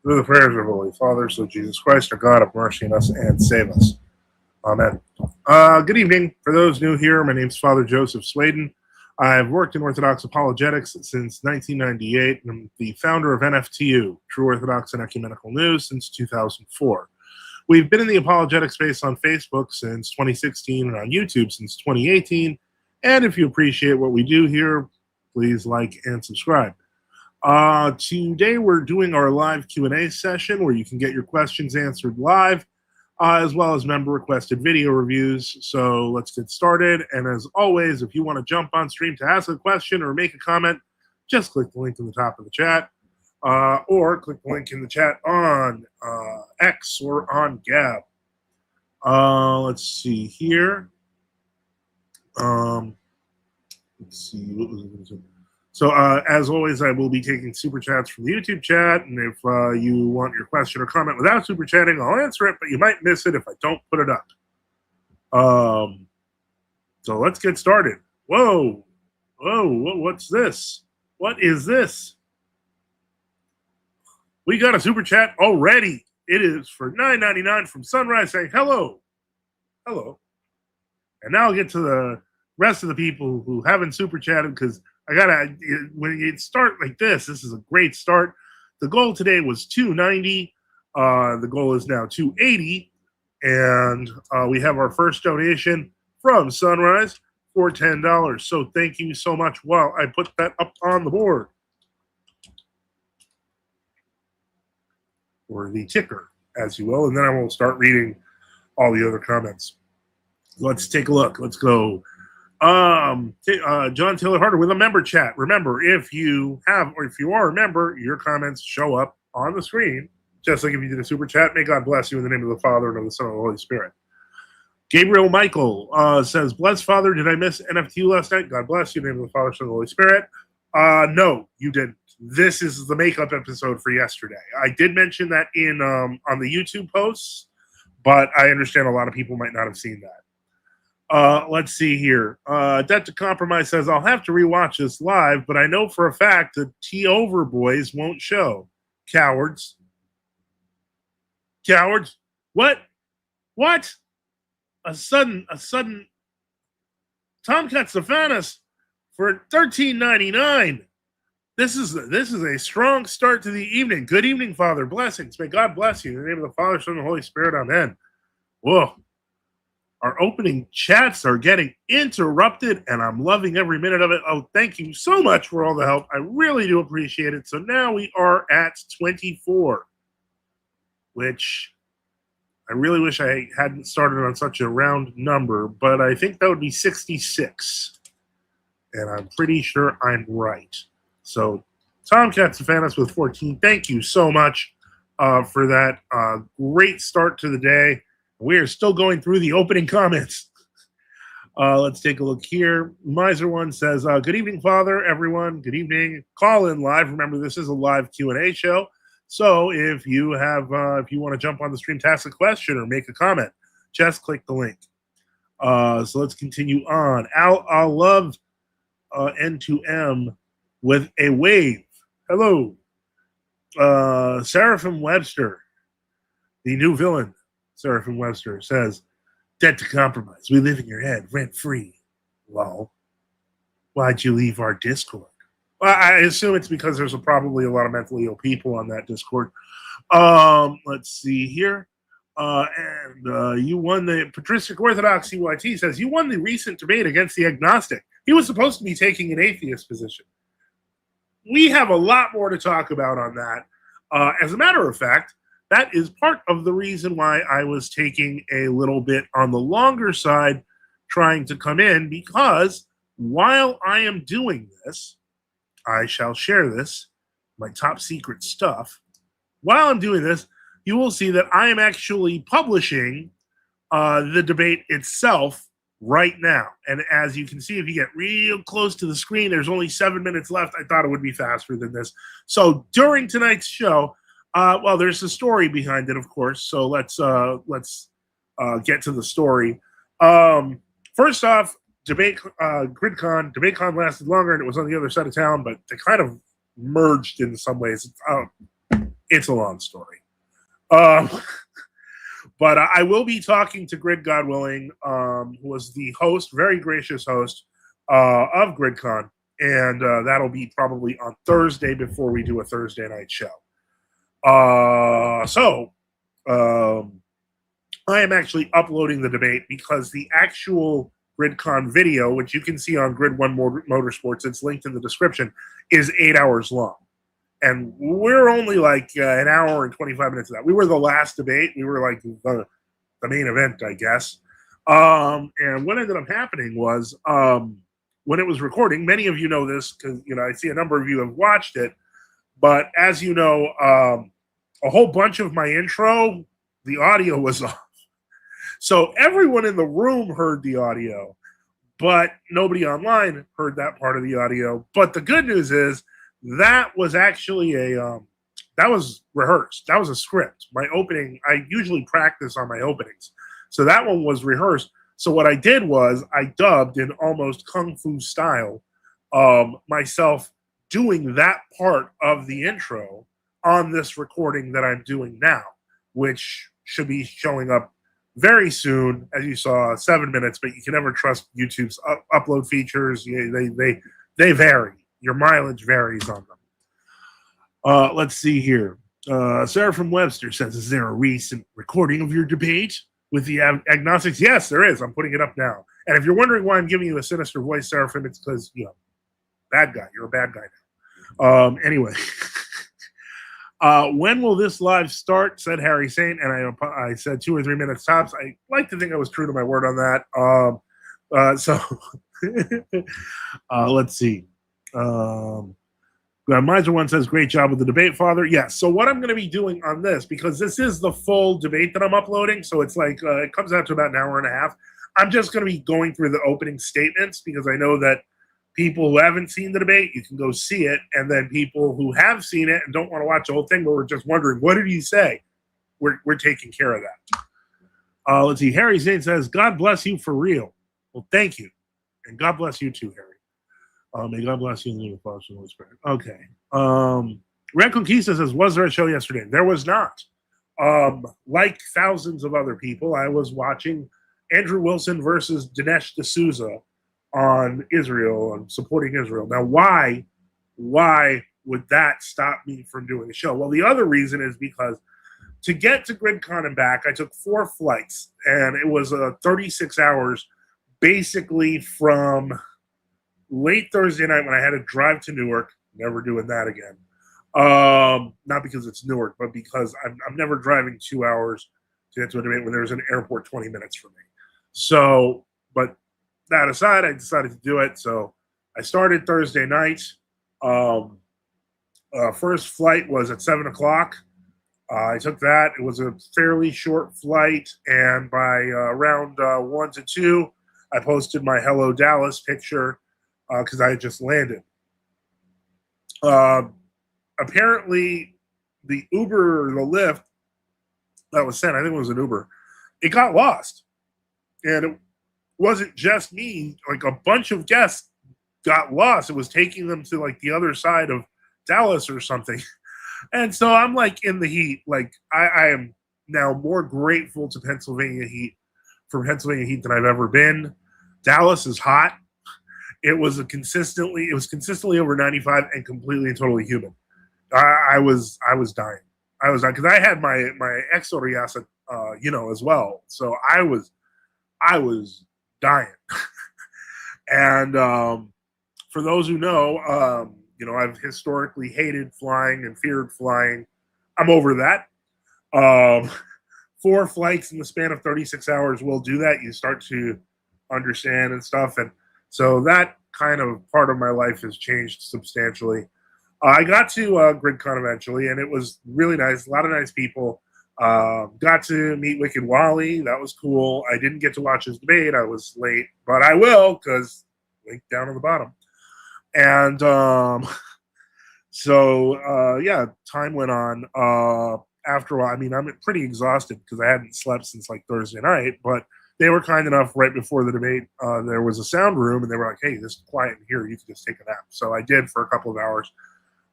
through the prayers of Holy Father, so Jesus Christ, our God, have mercy on us and save us. Amen. Good evening. For those new here, my name is Father Joseph Swaden. I've worked in Orthodox apologetics since 1998, and I'm the founder of NFTU, True Orthodox and Ecumenical News, since 2004. We've been in the apologetic space on Facebook since 2016 and on YouTube since 2018. And if you appreciate what we do here, please like and subscribe. Today we're doing our live Q&A session where you can get your questions answered live, as well as member-requested video reviews. So let's get started. And as always, if you want to jump on stream to ask a question or make a comment, just click the link in the top of the chat, or click the link in the chat on X or on Gab. Let's see here. Let's see. What was I going to say? So, as always, I will be taking super chats from the YouTube chat, and if you want your question or comment without super chatting, I'll answer it, but you might miss it if I don't put it up. So let's get started. Whoa, what's this? What is this? We got a super chat already. It is for $9.99 from Sunrise saying hello. Hello. And now I'll get to the rest of the people who haven't super chatted because when you start like this is a great start. The goal today was $2.90. The goal is now $2.80. And we have our first donation from Sunrise for $10. So thank you so much. Well, I put that up on the board. Or the ticker, as you will. And then I will start reading all the other comments. Let's take a look. Let's go. John Taylor Harder with a member chat. Remember, if you are a member, your comments show up on the screen, just like if you did a super chat. May God bless you in the name of the Father, and of the Son, and of the Holy Spirit. Gabriel Michael says, bless Father, did I miss NFTU last night? God bless you in the name of the Father, Son, and the Holy Spirit. No, you didn't. This is the makeup episode for yesterday. I did mention that in on the YouTube posts, but I understand a lot of people might not have seen that. Let's see here. Debt to Compromise says, I'll have to rewatch this live, but I know for a fact the T-Over boys won't show. Cowards. Cowards? What? What? A sudden Tomcat Stefanos for $13.99. This is a strong start to the evening. Good evening, Father. Blessings. May God bless you. In the name of the Father, Son, and the Holy Spirit. Amen. Whoa. Our opening chats are getting interrupted, and I'm loving every minute of it. Oh, thank you so much for all the help. I really do appreciate it. So now we are at 24, which I really wish I hadn't started on such a round number, but I think that would be 66, and I'm pretty sure I'm right. So Tomcat Stefanos with 14, thank you so much for that great start to the day. We are still going through the opening comments. Let's take a look here. Miser One says, good evening, Father, everyone. Good evening. Call in live. Remember, this is a live Q&A show. So if you want to jump on the stream to ask a question or make a comment, just click the link. So let's continue on. I'll love N2M with a wave. Hello. Seraphim Webster, the new villain. Seraphim Webster says, debt to compromise. We live in your head, rent-free. Lol. Why'd you leave our Discord? Well, I assume it's because there's probably a lot of mentally ill people on that Discord. Let's see here. You won the Patristic Orthodox CYT says, you won the recent debate against the agnostic. He was supposed to be taking an atheist position. We have a lot more to talk about on that. As a matter of fact, that is part of the reason why I was taking a little bit on the longer side, trying to come in, because while I am doing this, I shall share this, my top secret stuff. While I'm doing this, you will see that I am actually publishing the debate itself right now. And as you can see, if you get real close to the screen, there's only 7 minutes left. I thought it would be faster than this. So during tonight's show, well, there's a story behind it, of course. So let's get to the story. First off, DebateCon lasted longer, and it was on the other side of town, but they kind of merged in some ways. It's a long story. Um, but I will be talking to Grid, God willing, who was the host, very gracious host of GridCon, and that'll be probably on Thursday before we do a Thursday night show. I am actually uploading the debate because the actual GridCon video, which you can see on Grid One Motorsports, it's linked in the description, is 8 hours long. And we're only like an hour and 25 minutes of that. We were the last debate. We were like the main event, I guess. And what ended up happening was when it was recording, many of you know this because, I see a number of you have watched it. But as you know, a whole bunch of my intro, the audio was off. So everyone in the room heard the audio, but nobody online heard that part of the audio. But the good news is that was actually that was rehearsed. That was a script. My opening, I usually practice on my openings. So that one was rehearsed. So what I did was I dubbed in almost Kung Fu style myself doing that part of the intro on this recording that I'm doing now, which should be showing up very soon. As you saw, 7 minutes, but you can never trust YouTube's upload features. They vary. Your mileage varies on them. Let's see here. Sarah from Webster says, is there a recent recording of your debate with the agnostics? Yes, there is. I'm putting it up now. And if you're wondering why I'm giving you a sinister voice, Seraphim, it's because, bad guy. You're a bad guy now. Anyway. When will this live start? Said Harry Saint, and I said 2 or 3 minutes tops. I like to think I was true to my word on that. So let's see. Miser One says, great job with the debate, Father. Yes. So what I'm going to be doing on this, because this is the full debate that I'm uploading, so it's like it comes out to about an hour and a half. I'm just going to be going through the opening statements because I know that people who haven't seen the debate, you can go see it. And then people who have seen it and don't want to watch the whole thing, but we're just wondering, what did he say? We're taking care of that. Let's see. Harry Zane says, God bless you for real. Well, thank you. And God bless you too, Harry. May God bless you in the name of the Father, and the Holy Spirit. Okay. Red Conquista says, was there a show yesterday? There was not. Like thousands of other people, I was watching Andrew Wilson versus Dinesh D'Souza on Israel and supporting Israel. Now, why would that stop me from doing a show? Well, the other reason is because to get to GridCon and back, I took 4 flights, and it was 36 hours, basically from late Thursday night when I had to drive to Newark. Never doing that again. Not because it's Newark, but because I'm never driving 2 hours to get to a debate when there's an airport 20 minutes from me. So, but that aside, I decided to do it. So I started Thursday night. First flight was at 7 o'clock. I took that. It was a fairly short flight. And by around 1 to 2, I posted my Hello Dallas picture because I had just landed. Apparently, the Uber or the Lyft that was sent, I think it was an Uber, it got lost. And it wasn't just me, like a bunch of guests got lost. It was taking them to like the other side of Dallas or something. And so I'm like in the heat. Like I am now more grateful to Pennsylvania heat than I've ever been. Dallas is hot. It was consistently over 95 and completely and totally humid. I was dying. I was dying because I had my psoriasis, as well. So I was dying. And for those who know, I've historically hated flying and feared flying. I'm over that. 4 flights in the span of 36 hours will do that. You start to understand and stuff. And so that kind of part of my life has changed substantially. I got to GridCon eventually, and it was really nice. A lot of nice people. Got to meet Wicked Wally. That was cool. I didn't get to watch his debate. I was late, but I will because link down on the bottom. And time went on. After a while, I mean, I'm pretty exhausted because I hadn't slept since like Thursday night, but they were kind enough right before the debate. There was a sound room, and they were like, hey, this is quiet in here. You can just take a nap. So I did for a couple of hours.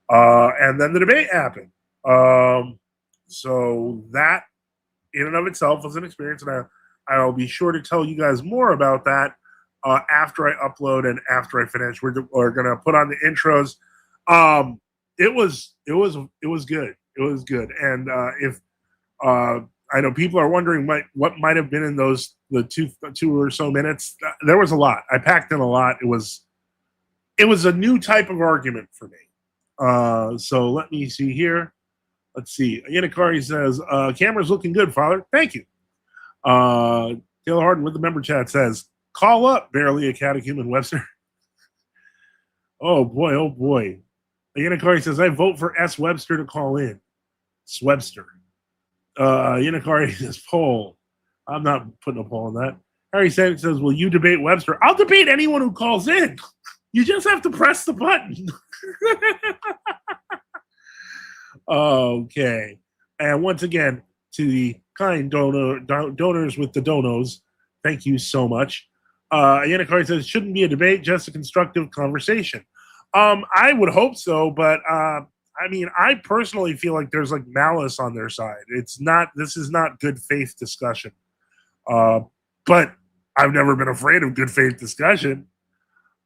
And then the debate happened. So that in and of itself was an experience, and I'll be sure to tell you guys more about that after I upload and after I finish. We're gonna put on the intros. It was good. It was good, and if I know people are wondering what might have been in the two or so minutes. There was a lot. I packed in a lot. It was a new type of argument for me. So let me see here. Let's see. Yanakari says, camera's looking good, Father. Thank you. Taylor Harden with the member chat says, call up, barely a catechumen Webster. Oh, boy. Oh, boy. Yanakari says, I vote for S. Webster to call in. Swebster. Yanakari says, poll. I'm not putting a poll on that. Harry says, will you debate Webster? I'll debate anyone who calls in. You just have to press the button. Okay. And once again, to the kind donors with the donos, thank you so much. Yanakari says, shouldn't be a debate, just a constructive conversation. I would hope so, but I mean, I personally feel like there's like malice on their side. This is not good faith discussion. But I've never been afraid of good faith discussion.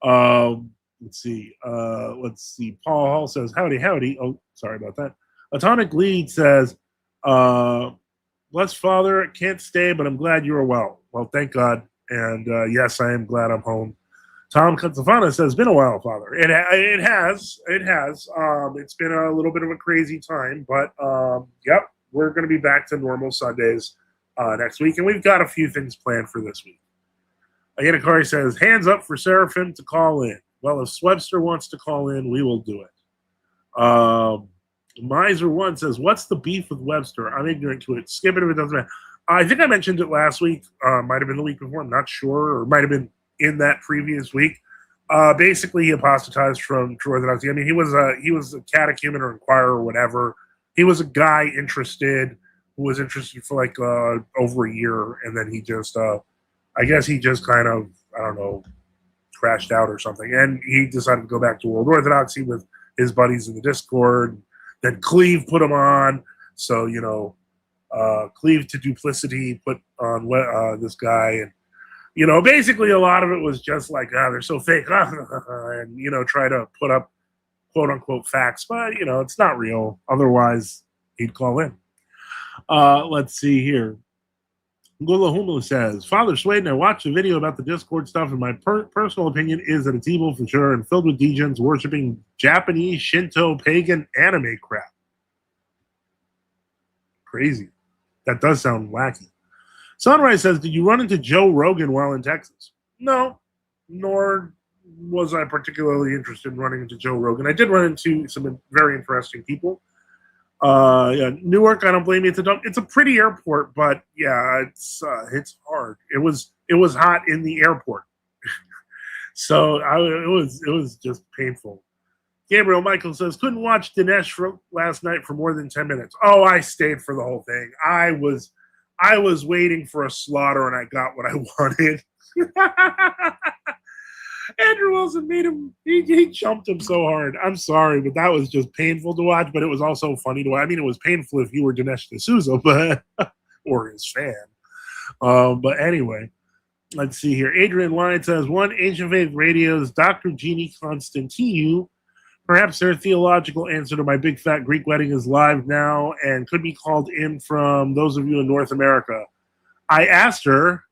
Let's see. Paul Hall says, howdy. Oh, sorry about that. Atomic Lead says, bless Father, can't stay, but I'm glad you are well. Well, thank God. And yes, I am glad I'm home. Tom Katsafana says, been a while, Father. It has. It's been a little bit of a crazy time, but yep, we're going to be back to normal Sundays next week, and we've got a few things planned for this week. Yanakari says, hands up for Seraphim to call in. Well, if Swebster wants to call in, we will do it. Miser1 says, what's the beef with Webster? I'm ignorant to it. Skip it if it doesn't matter. I think I mentioned it last week. Might have been the week before. I'm not sure. Or might have been in that previous week. Basically, he apostatized from True Orthodoxy. I mean, he was a catechumen or inquirer or whatever. He was a guy who was interested for like over a year. And then he just, I guess he just kind of, I don't know, crashed out or something. And he decided to go back to World Orthodoxy with his buddies in the Discord. Then Cleve put him on. So, Cleve to Duplicity put on this guy. And, basically a lot of it was just like, they're so fake. And, try to put up quote unquote facts. But, it's not real. Otherwise, he'd call in. Let's see here. Gula Humla says, Father Swaden, I watched a video about the Discord stuff, and my personal opinion is that it's evil for sure and filled with degens worshiping Japanese Shinto pagan anime crap. Crazy. That does sound wacky. Sunrise says, did you run into Joe Rogan while in Texas? No, nor was I particularly interested in running into Joe Rogan. I did run into some very interesting people. Newark, I don't blame you. It's a pretty airport, but yeah, it's hard. It was hot in the airport, so it was just painful. Gabriel Michael says, couldn't watch Dinesh last night for more than 10 minutes. Oh, I stayed for the whole thing. I was waiting for a slaughter, and I got what I wanted. Andrew Wilson made him, he jumped him so hard. I'm sorry, but that was just painful to watch, but it was also funny to watch. I mean, it was painful if you were Dinesh D'Souza, but or his fan. But anyway, let's see here. Adrian Lyon says, one Ancient Faith Radio's Dr. Jeannie Constantinou. Perhaps their theological answer to my big fat Greek wedding is live now and could be called in from those of you in North America. I asked her,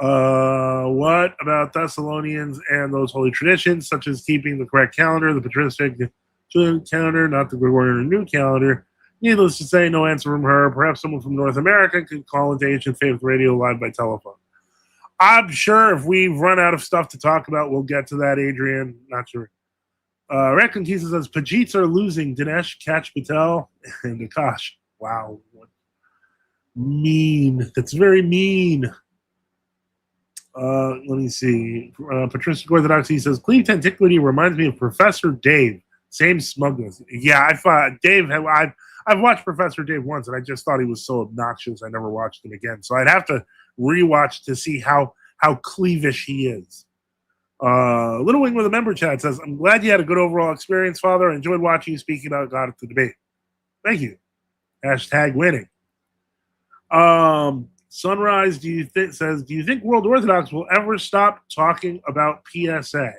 what about Thessalonians and those holy traditions, such as keeping the correct calendar, the patristic calendar, not the Gregorian or New calendar? Needless to say, no answer from her. Perhaps someone from North America could call into Ancient Faith Radio live by telephone. I'm sure if we run out of stuff to talk about, we'll get to that, Adrian. Not sure. Recon Kisa says, Pajits are losing. Dinesh, Catch Patel, and Akash. Wow. Mean. That's very mean. Let me see. Patristic Orthodoxy says, Cleve Antiquity reminds me of Professor Dave. Same smugness. Yeah, I thought Dave, I've watched Professor Dave once, and I just thought he was so obnoxious I never watched him again. So I'd have to rewatch to see how cleavish he is. Little Wing with a member chat says, I'm glad you had a good overall experience, Father. I enjoyed watching you speaking about God at the debate. Thank you. Hashtag winning. Sunrise, do you think World Orthodox will ever stop talking about PSA?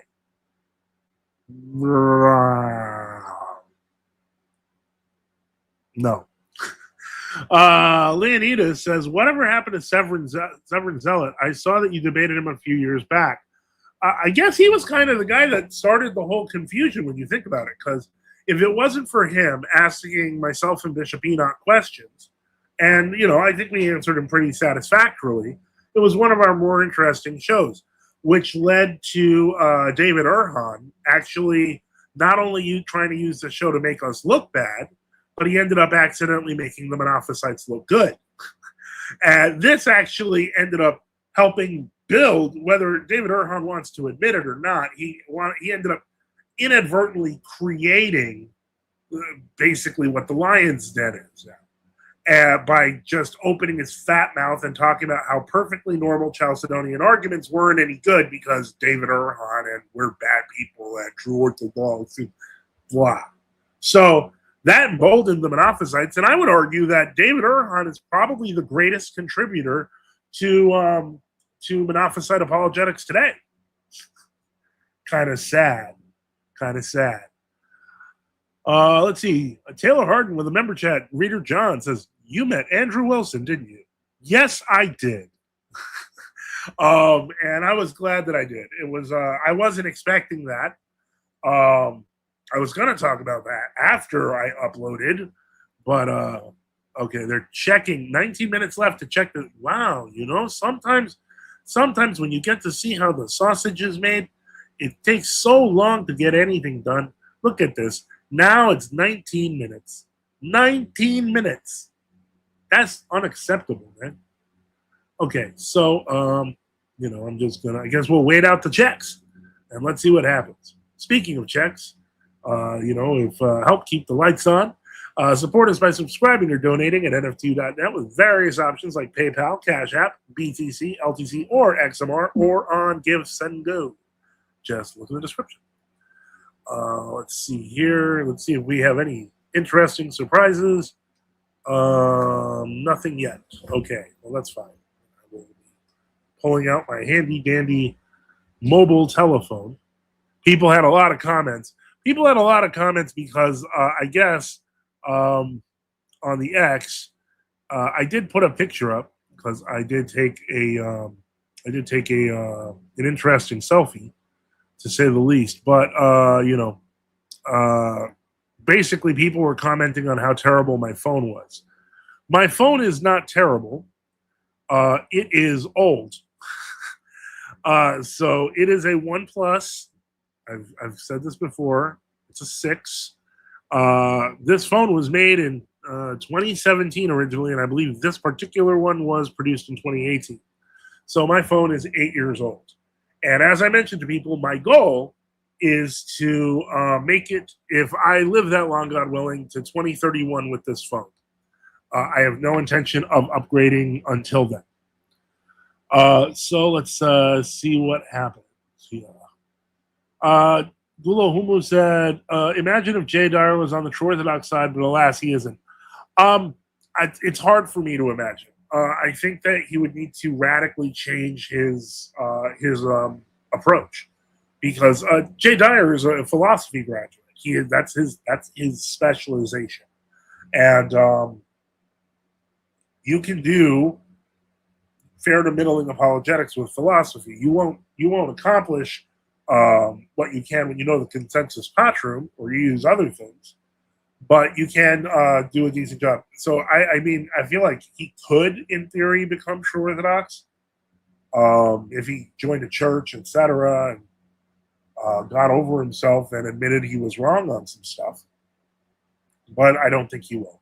No. Leonidas says, whatever happened to Severin Zealot? I saw that you debated him a few years back. I guess he was kind of the guy that started the whole confusion when you think about it, because if it wasn't for him asking myself and Bishop Enoch questions, and, I think we answered them pretty satisfactorily, it was one of our more interesting shows, which led to David Erhan actually not only trying to use the show to make us look bad, but he ended up accidentally making the Monophysites look good. And this actually ended up helping build, whether David Erhan wants to admit it or not, he ended up inadvertently creating basically what the Lion's Den is now, by just opening his fat mouth and talking about how perfectly normal Chalcedonian arguments weren't any good because David Erhan and we're bad people and true Orthodox and blah. So that emboldened the Monophysites, and I would argue that David Erhan is probably the greatest contributor to Monophysite apologetics today. Kind of sad. Let's see. Taylor Harden with a member chat. Reader John says, you met Andrew Wilson, didn't you? Yes, I did. And I was glad that I did. It was I wasn't expecting that. I was going to talk about that after I uploaded, but okay, they're checking. 19 minutes left to check the. Wow, sometimes when you get to see how the sausage is made, it takes so long to get anything done. Look at this. Now it's 19 minutes. 19 minutes. That's unacceptable, man. Okay, so I'm just gonna. I guess we'll wait out the checks and let's see what happens. Speaking of checks. Help keep the lights on. Support us by subscribing or donating at NFTU.net with various options like PayPal, Cash App, BTC, LTC, or XMR, or on Give, Send, Go. Just look in the description. Let's see here. Let's see if we have any interesting surprises. Nothing yet. Okay, well, that's fine. I will be pulling out my handy-dandy mobile telephone. People had a lot of comments. Because I guess on the X, I did put a picture up because I did take an interesting selfie, to say the least. But basically, people were commenting on how terrible my phone was. My phone is not terrible. It is old. So it is a OnePlus. I've said this before. It's a 6. This phone was made in 2017 originally, and I believe this particular one was produced in 2018. So my phone is 8 years old. And as I mentioned to people, my goal is to make it, if I live that long, God willing, to 2031 with this phone. I have no intention of upgrading until then. So let's see what happens here. Gulo Humu said, imagine if Jay Dyer was on the true Orthodox side, but alas, he isn't. It's hard for me to imagine. I think that he would need to radically change his approach, because Jay Dyer is a philosophy graduate. That's his specialization, and you can do fair to middling apologetics with philosophy. You won't accomplish what you can when you know the consensus patrum or you use other things, but you can do a decent job. So I feel like he could, in theory, become true Orthodox if he joined a church, etc., and got over himself and admitted he was wrong on some stuff. But I don't think he will.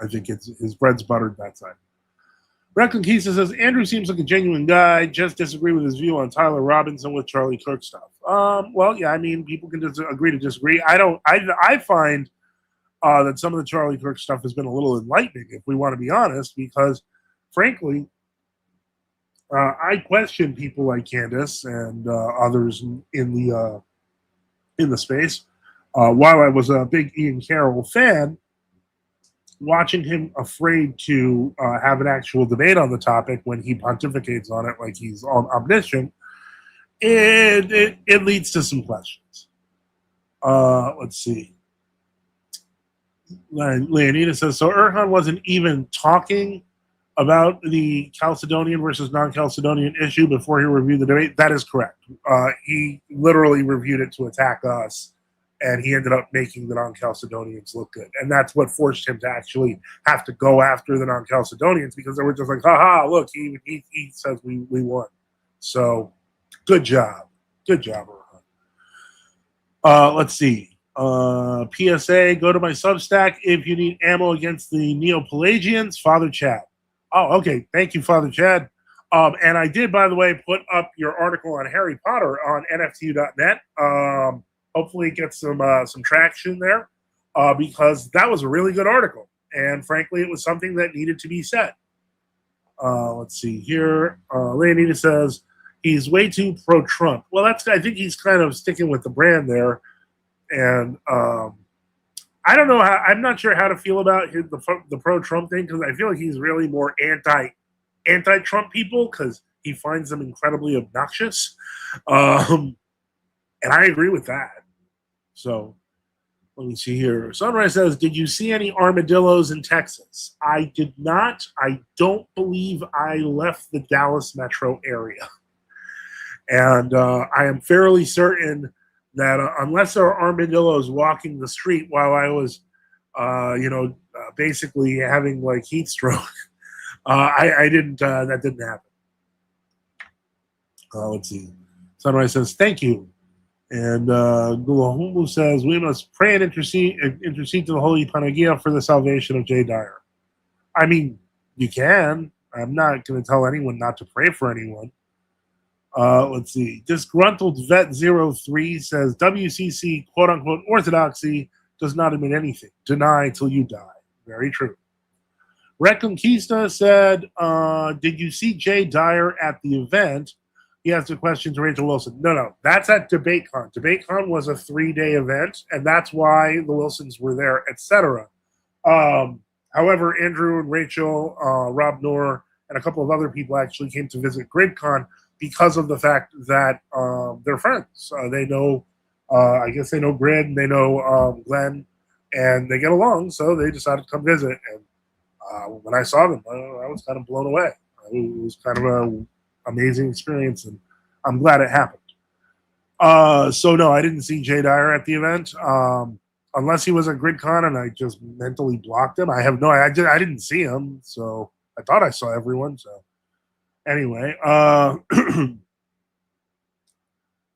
I think his bread's buttered that side. Recklin Kisa says, Andrew seems like a genuine guy, just disagree with his view on Tyler Robinson with Charlie Kirk stuff. Well, yeah, people can agree to disagree. I find that some of the Charlie Kirk stuff has been a little enlightening, if we want to be honest, because, frankly, I question people like Candace and others in the space. While I was a big Ian Carroll fan, watching him afraid to have an actual debate on the topic when he pontificates on it like he's omniscient, it leads to some questions. Let's see. Leonida says, so Erhan wasn't even talking about the Chalcedonian versus non-Chalcedonian issue before he reviewed the debate. That is correct. He literally reviewed it to attack us, and he ended up making the non-Chalcedonians look good. And that's what forced him to actually have to go after the non-Chalcedonians, because they were just like, haha, look, he says we won. So good job. Good job, Erhan. Let's see. PSA, go to my Substack if you need ammo against the Neo-Pelagians. Father Chad. Oh, okay. Thank you, Father Chad. And I did, by the way, put up your article on Harry Potter on NFTU.net. Hopefully get some traction there, because that was a really good article. And frankly, it was something that needed to be said. Let's see here. Leonida says, he's way too pro-Trump. Well, I think he's kind of sticking with the brand there. And I don't know. I'm not sure how to feel about the pro-Trump thing, because I feel like he's really more anti-Trump people, because he finds them incredibly obnoxious. And I agree with that. So let me see here. Sunrise says, did you see any armadillos in Texas? I did not. I don't believe I left the Dallas metro area. And I am fairly certain that unless there are armadillos walking the street while I was, basically having like heat stroke, I didn't. That didn't happen. Let's see. Sunrise says, thank you. And Gulahumbu says, we must pray and intercede to the Holy Panagia for the salvation of Jay Dyer. I mean, you can. I'm not going to tell anyone not to pray for anyone. Let's see. Disgruntled Vet 03 says, WCC, quote unquote, orthodoxy does not admit anything. Deny till you die. Very true. Reconquista said, did you see Jay Dyer at the event? He asked a question to Rachel Wilson. No. That's at DebateCon. DebateCon was a 3-day event, and that's why the Wilsons were there, etc. However, Andrew and Rachel, Rob Noor, and a couple of other people actually came to visit GridCon because of the fact that they're friends. They know, I guess they know Grid, and they know Glenn, and they get along, so they decided to come visit. And when I saw them, I was kind of blown away. It was kind of an amazing experience, and I'm glad it happened. So no, I didn't see Jay Dyer at the event, unless he was at GridCon and I just mentally blocked him. I have no, I didn't see him, so I thought I saw everyone. So anyway,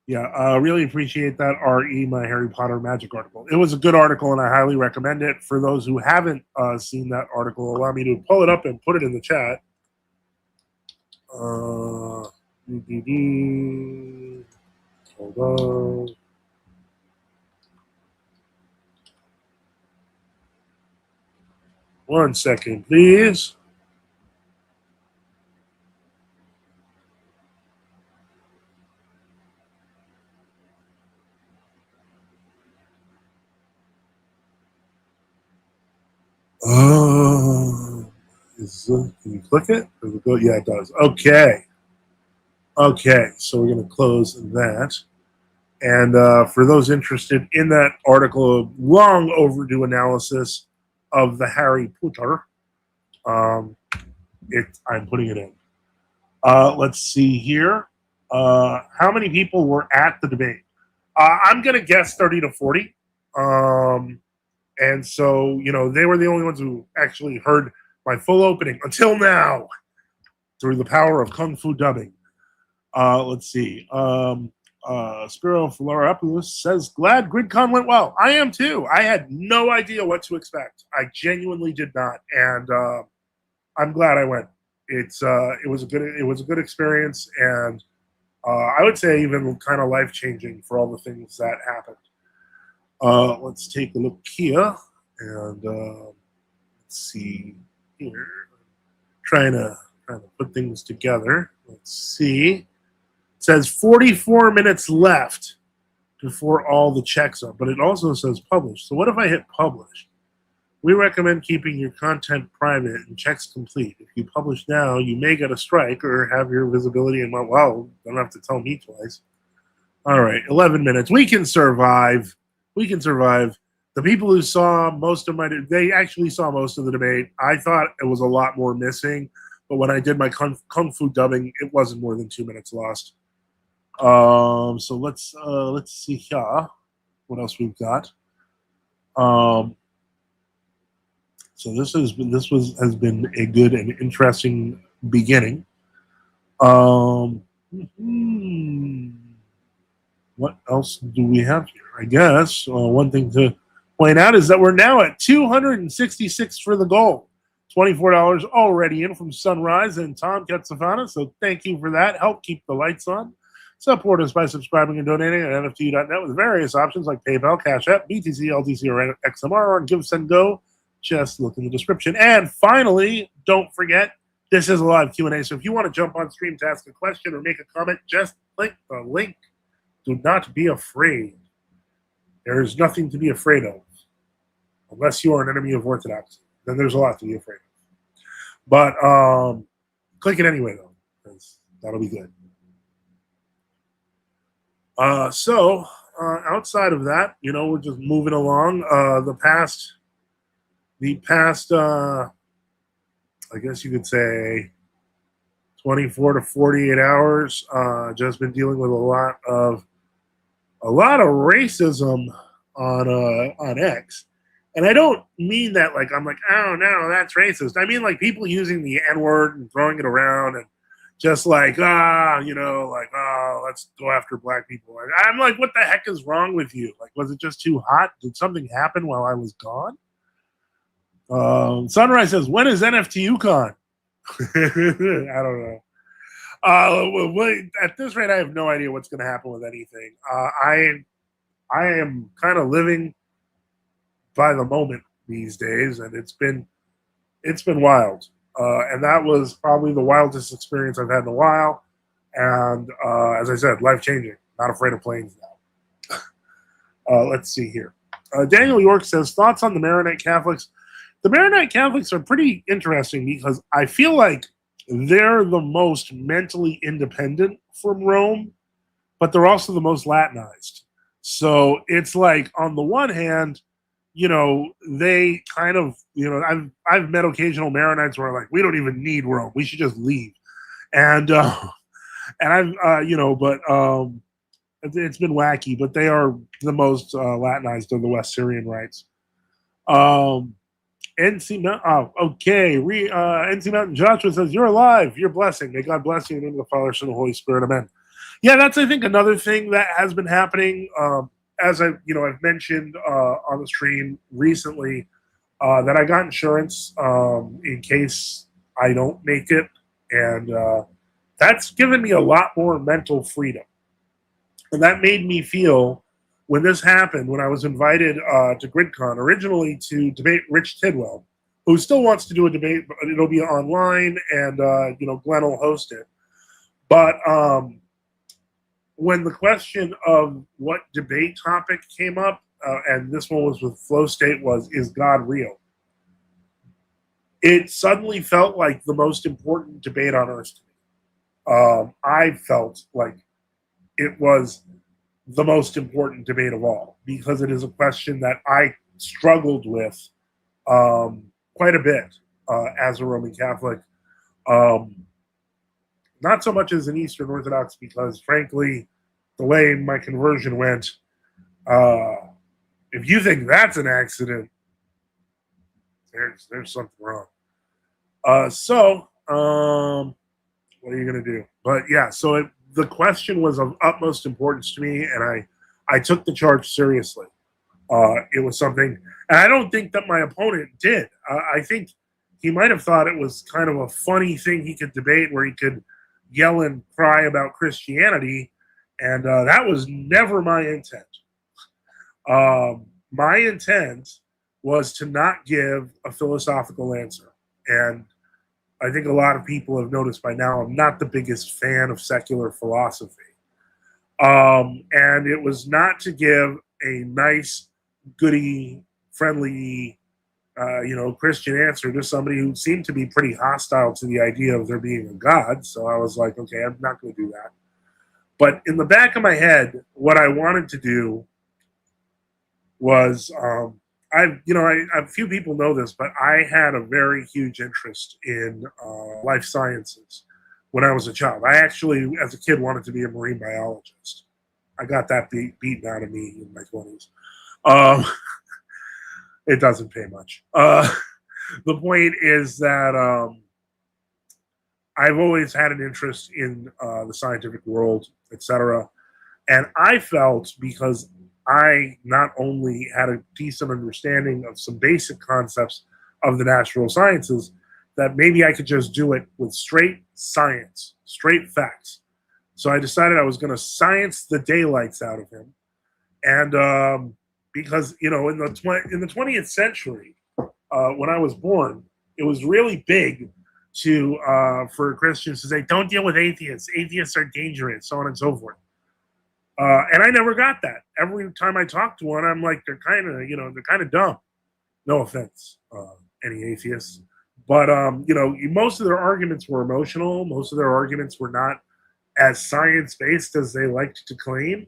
yeah, really appreciate that RE, my Harry Potter Magic article. It was a good article, and I highly recommend it. For those who haven't seen that article, allow me to pull it up and put it in the chat. Hold on. One second, please. Can you click it? Does it go? Yeah, it does. Okay. Okay, so we're going to close that. And for those interested in that article, a long overdue analysis of the Harry Potter, I'm putting it in. Let's see here. How many people were at the debate? I'm going to guess 30 to 40. And so, they were the only ones who actually heard my full opening until now through the power of Kung Fu dubbing. Let's see. Spiro Florapoulos says, glad GridCon went well. I am too. I had no idea what to expect. I genuinely did not. And I'm glad I went. It was a good experience, and I would say even kind of life-changing for all the things that happened. Let's take a look here, and let's see here. Trying to put things together. Let's see. It says 44 minutes left before all the checks are, but it also says publish. So what if I hit publish? We recommend keeping your content private and checks complete. If you publish now, you may get a strike or have your visibility in my, well, don't have to tell me twice. All right, 11 minutes. We can survive. We can survive. The people who saw most of they actually saw most of the debate. I thought it was a lot more missing, but when I did my kung fu dubbing, it wasn't more than 2 minutes lost. So let's see here what else we've got. So this has been a good and interesting beginning. What else do we have here? I guess one thing to point out is that we're now at 266 for the goal. $24 already in from Sunrise and Tom Katsafana. So thank you for that. Help keep the lights on. Support us by subscribing and donating at NFTU.net with various options like PayPal, Cash App, BTC, LTC, or XMR, or Give, Send, Go. Just look in the description. And finally, don't forget, this is a live Q&A. So if you want to jump on stream to ask a question or make a comment, just click the link. Do not be afraid. There is nothing to be afraid of. Unless you are an enemy of orthodoxy. Then there's a lot to be afraid of. But click it anyway, though, because that'll be good. So outside of that, we're just moving along. The past, I guess you could say 24 to 48 hours, just been dealing with a lot of racism on X. And I don't mean that like I'm like, oh no, that's racist. I mean like people using the N-word and throwing it around and just like, let's go after black people. I'm like, what the heck is wrong with you? Like, was it just too hot? Did something happen while I was gone? Sunrise says, when is NFTU con? I don't know. At this rate, I have no idea what's going to happen with anything. I am kind of living by the moment these days, and it's been wild. And that was probably the wildest experience I've had in a while. And as I said, life-changing. Not afraid of planes now. Let's see here. Daniel York says, thoughts on the Maronite Catholics? The Maronite Catholics are pretty interesting because I feel like they're the most mentally independent from Rome, but they're also the most Latinized. So it's like, on the one hand, they kind of, I've met occasional Maronites where like, we don't even need Rome. We should just leave. And I've, it's been wacky, but they are the most Latinized of the West Syrian rites. NC Mountain, NC Mountain Joshua says, you're alive. You're blessing. May God bless you in the name of the Father, Son, and the Holy Spirit. Amen. Yeah, that's, I think, another thing that has been happening. As I've mentioned on the stream recently, that I got insurance in case I don't make it, and that's given me a lot more mental freedom. And that made me feel, when this happened, when I was invited to GridCon, originally to debate Rich Tidwell, who still wants to do a debate, but it'll be online, and Glenn will host it. But when the question of what debate topic came up, and this one was with Flow State, was, is God real? It suddenly felt like the most important debate on earth to me. I felt like it was the most important debate of all, because it is a question that I struggled with quite a bit as a Roman Catholic. Not so much as an Eastern Orthodox, because frankly, the way my conversion went, if you think that's an accident, there's something wrong. So what are you going to do? But yeah, so the question was of utmost importance to me, and I took the charge seriously. It was something, and I don't think that my opponent did. I think he might have thought it was kind of a funny thing he could debate, where he could yell and cry about Christianity, and that was never my intent. My intent was to not give a philosophical answer, and I think a lot of people have noticed by now I'm not the biggest fan of secular philosophy. And it was not to give a nice, goody, friendly Christian answer to somebody who seemed to be pretty hostile to the idea of there being a God. So I was like, okay, I'm not going to do that. But in the back of my head, what I wanted to do was, a few people know this, but I had a very huge interest in life sciences when I was a child. I actually, as a kid, wanted to be a marine biologist. I got that beaten out of me in my 20s. Um, it doesn't pay much. The point is that I've always had an interest in the scientific world, etc. And I felt, because I not only had a decent understanding of some basic concepts of the natural sciences, that maybe I could just do it with straight science, straight facts. So I decided I was going to science the daylights out of him. And because, in the 20th century, when I was born, it was really big for Christians to say, don't deal with atheists. Atheists are dangerous, so on and so forth. And I never got that. Every time I talk to one, I'm like, they're kind of dumb. No offense, any atheists. But, most of their arguments were emotional. Most of their arguments were not as science-based as they liked to claim.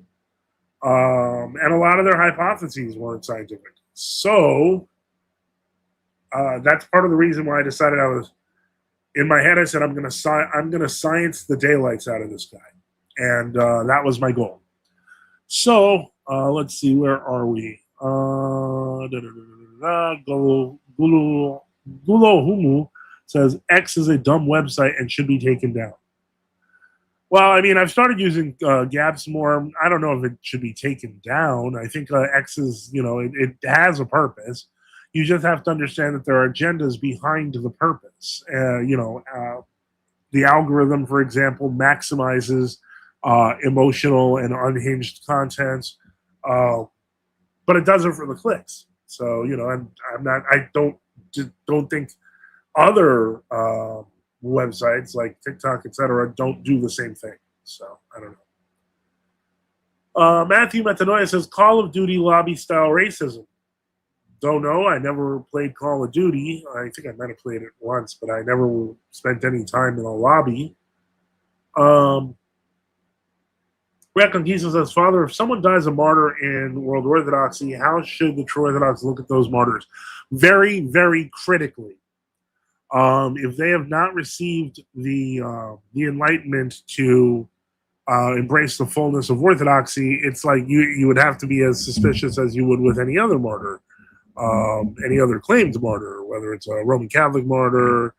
And a lot of their hypotheses weren't scientific. So that's part of the reason why I decided in my head, I said, I'm going to science the daylights out of this guy. And that was my goal. So let's see, where are we? Gulo Humu says X is a dumb website and should be taken down. Well, I mean, I've started using Gaps more. I don't know if it should be taken down. I think X is, it has a purpose. You just have to understand that there are agendas behind the purpose. The algorithm, for example, maximizes emotional and unhinged content, but it does it for the clicks. So, I don't think other websites like TikTok, etc., don't do the same thing. So I don't know. Matthew Metanoia says Call of Duty lobby style racism. Don't know. I never played Call of Duty. I think I might have played it once, but I never spent any time in a lobby. Reconquista says, Father, if someone dies a martyr in World Orthodoxy, how should the true Orthodox look at those martyrs? Very, very critically. If they have not received the enlightenment to embrace the fullness of Orthodoxy, it's like you would have to be as suspicious as you would with any other martyr, any other claimed martyr, whether it's a Roman Catholic martyr,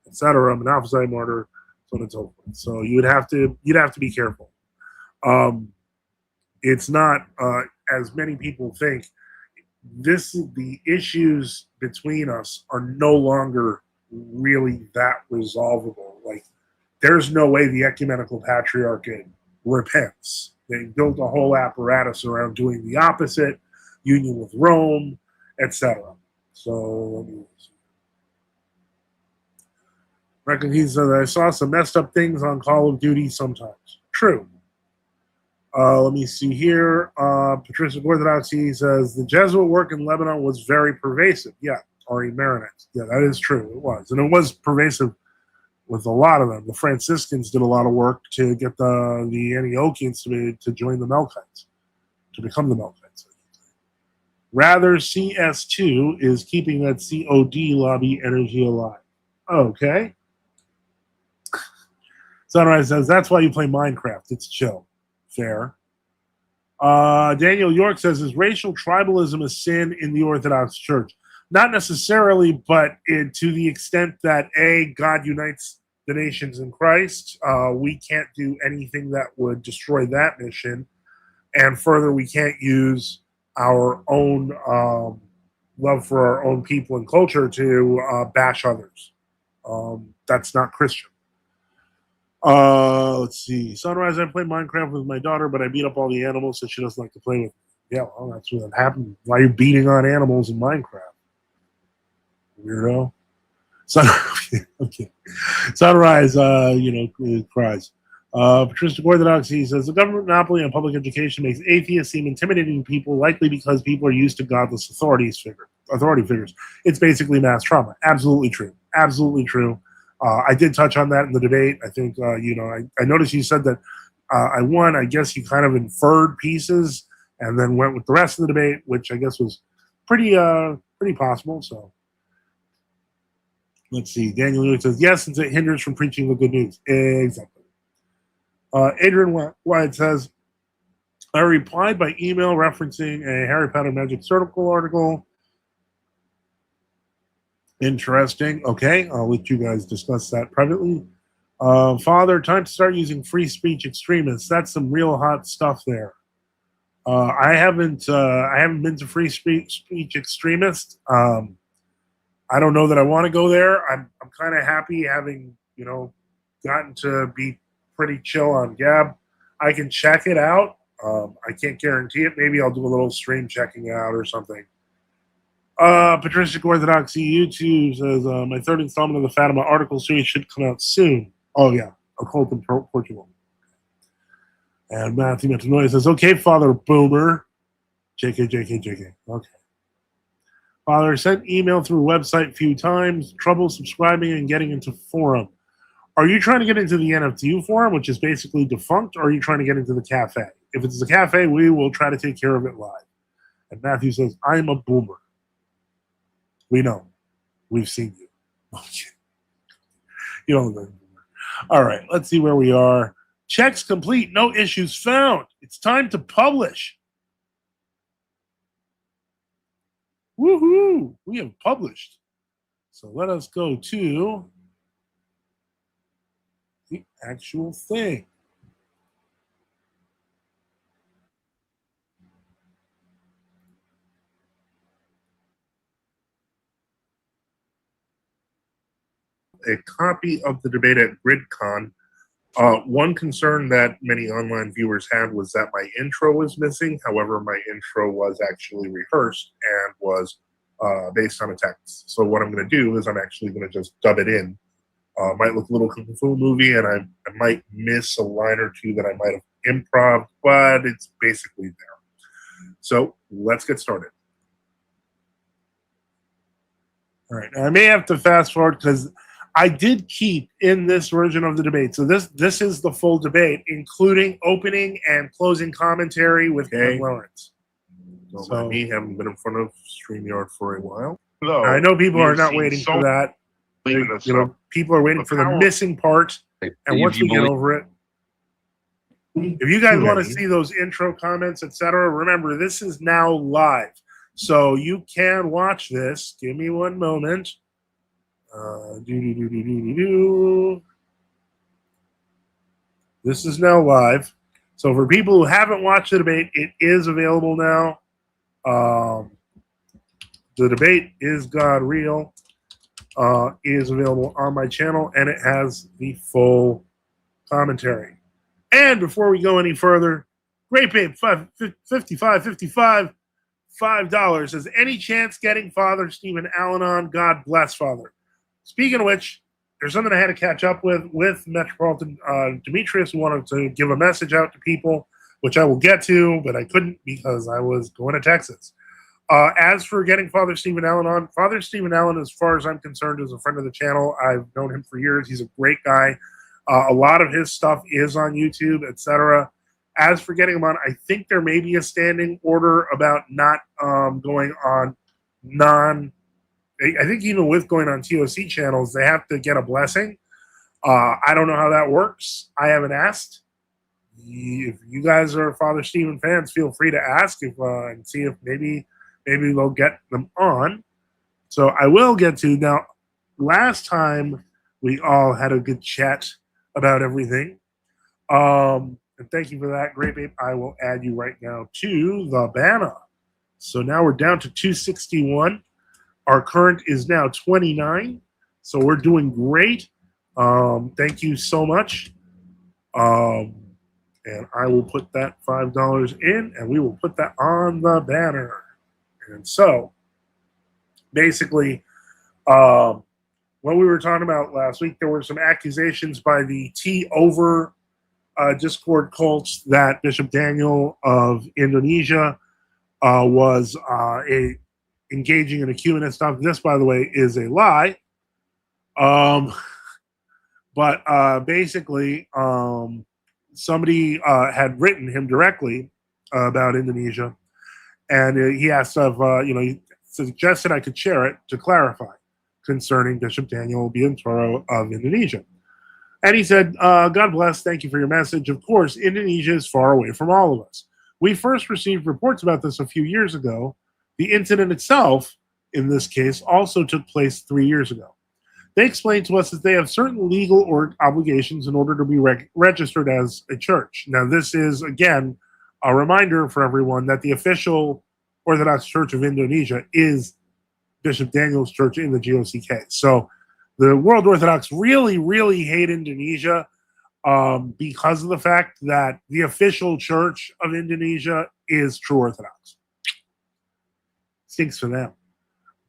etc., an Monophysite martyr, so on and so forth. So you'd have to be careful. It's not as many people think. The issues between us are no longer really that resolvable. Like, there's no way the ecumenical patriarchate repents. They built a whole apparatus around doing the opposite, union with Rome, etc. So let me see. Reckon he said, I saw some messed up things on Call of Duty sometimes. True. Let me see here. Patristic Orthodoxy says the Jesuit work in Lebanon was very pervasive. Yeah, Ari Marinette. Yeah, that is true. It was. And it was pervasive with a lot of them. The Franciscans did a lot of work to get the Antiochians to join the Melkites, to become the Melkites. Rather, CS2 is keeping that COD lobby energy alive. Okay. Sunrise says, that's why you play Minecraft. It's chill. Fair. Daniel York says, is racial tribalism a sin in the Orthodox Church? Not necessarily, but to the extent that, A, God unites the nations in Christ, we can't do anything that would destroy that mission. And further, we can't use our own love for our own people and culture to bash others. That's not Christian. Let's see. Sunrise, I play Minecraft with my daughter, but I beat up all the animals, so she doesn't like to play with me. Yeah, well, that's what happened. Why are you beating on animals in Minecraft? Weirdo. Okay. Sunrise, cries. Patristic Orthodoxy says the government monopoly on public education makes atheists seem intimidating to people, likely because people are used to godless authorities figure. authority figures. It's basically mass trauma. Absolutely true. Absolutely true. I did touch on that in the debate. I think, I noticed you said that I won. I guess you kind of inferred pieces and then went with the rest of the debate, which I guess was pretty possible. So let's see. Daniel Lewis says, yes, since it hinders from preaching the good news. Exactly. Adrian White says, I replied by email referencing a Harry Potter Magic Circle article. Interesting. Okay, I'll let you guys discuss that privately. Father, time to start using free speech extremists. That's some real hot stuff there. I haven't been to free speech extremists. I don't know that I want to go there. I'm kind of happy having gotten to be pretty chill on Gab. I can check it out. I can't guarantee it. Maybe I'll do a little stream checking out or something. Patristic Orthodoxy YouTube says, my third installment of the Fatima article series should come out soon. Oh, yeah. A cult in Portugal. And Matthew Metanoia says, okay, Father Boomer. JK. Okay. Father, sent email through website a few times. Trouble subscribing and getting into forum. Are you trying to get into the NFTU forum, which is basically defunct, or are you trying to get into the cafe? If it's the cafe, we will try to take care of it live. And Matthew says, I'm a boomer. We know. We've seen you. You don't know. All right, let's see where we are. Checks complete. No issues found. It's time to publish. Woohoo! We have published. So let us go to the actual thing. A copy of the debate at GridCon. One concern that many online viewers had was that my intro was missing. However, my intro was actually rehearsed and was based on a text. So what I'm going to do is I'm actually going to just dub it in. Might look a little kung fu movie, and I might miss a line or two that I might have improv, but it's basically there. So let's get started. All right, now I may have to fast forward because I did keep in this version of the debate. So this is the full debate, including opening and closing commentary with Ken Lawrence. Don't mind me, haven't been in front of StreamYard for a while. Hello. I know people are not waiting for that. People are waiting for the missing part. And once we get over it, if you guys want to see those intro comments, etc., remember this is now live. So you can watch this. Give me one moment. This is now live. So for people who haven't watched the debate, it is available now. The debate is God real. Is available on my channel, and it has the full commentary. And before we go any further, Great Babe 55 $5 says, any chance getting Father Stephen Allen on? God bless, Father. Speaking of which, there's something I had to catch up with Metropolitan Demetrius, who wanted to give a message out to people, which I will get to, but I couldn't because I was going to Texas. As for getting Father Stephen Allen on, Father Stephen Allen, as far as I'm concerned, is a friend of the channel. I've known him for years. He's a great guy. A lot of his stuff is on YouTube, etc. As for getting him on, I think there may be a standing order about not going on I think even with going on TOC channels, they have to get a blessing. I don't know how that works. I haven't asked. If you guys are Father Stephen fans, feel free to ask and see if maybe they'll get them on. So I will get to now. Last time we all had a good chat about everything. And thank you for that, Great Babe. I will add you right now to the banner. So now we're down to 261. Our current is now 29. So we're doing great. Thank you so much. And I will put that $5 in, and we will put that on the banner. And so, basically, what we were talking about last week, there were some accusations by the T-Over Discord cults that Bishop Daniel of Indonesia was engaging in ecumenist stuff. This, by the way, is a lie. But basically, somebody had written him directly about Indonesia, and he asked he suggested I could share it to clarify concerning Bishop Daniel Biantoro of Indonesia. And he said, God bless, thank you for your message. Of course, Indonesia is far away from all of us. We first received reports about this a few years ago. The incident itself, in this case, also took place 3 years ago. They explained to us that they have certain legal obligations in order to be registered as a church. Now, this is, again, a reminder for everyone that the official Orthodox Church of Indonesia is Bishop Daniel's church in the GOCK. So the World Orthodox really, really hate Indonesia because of the fact that the official church of Indonesia is true Orthodox. Stinks for them.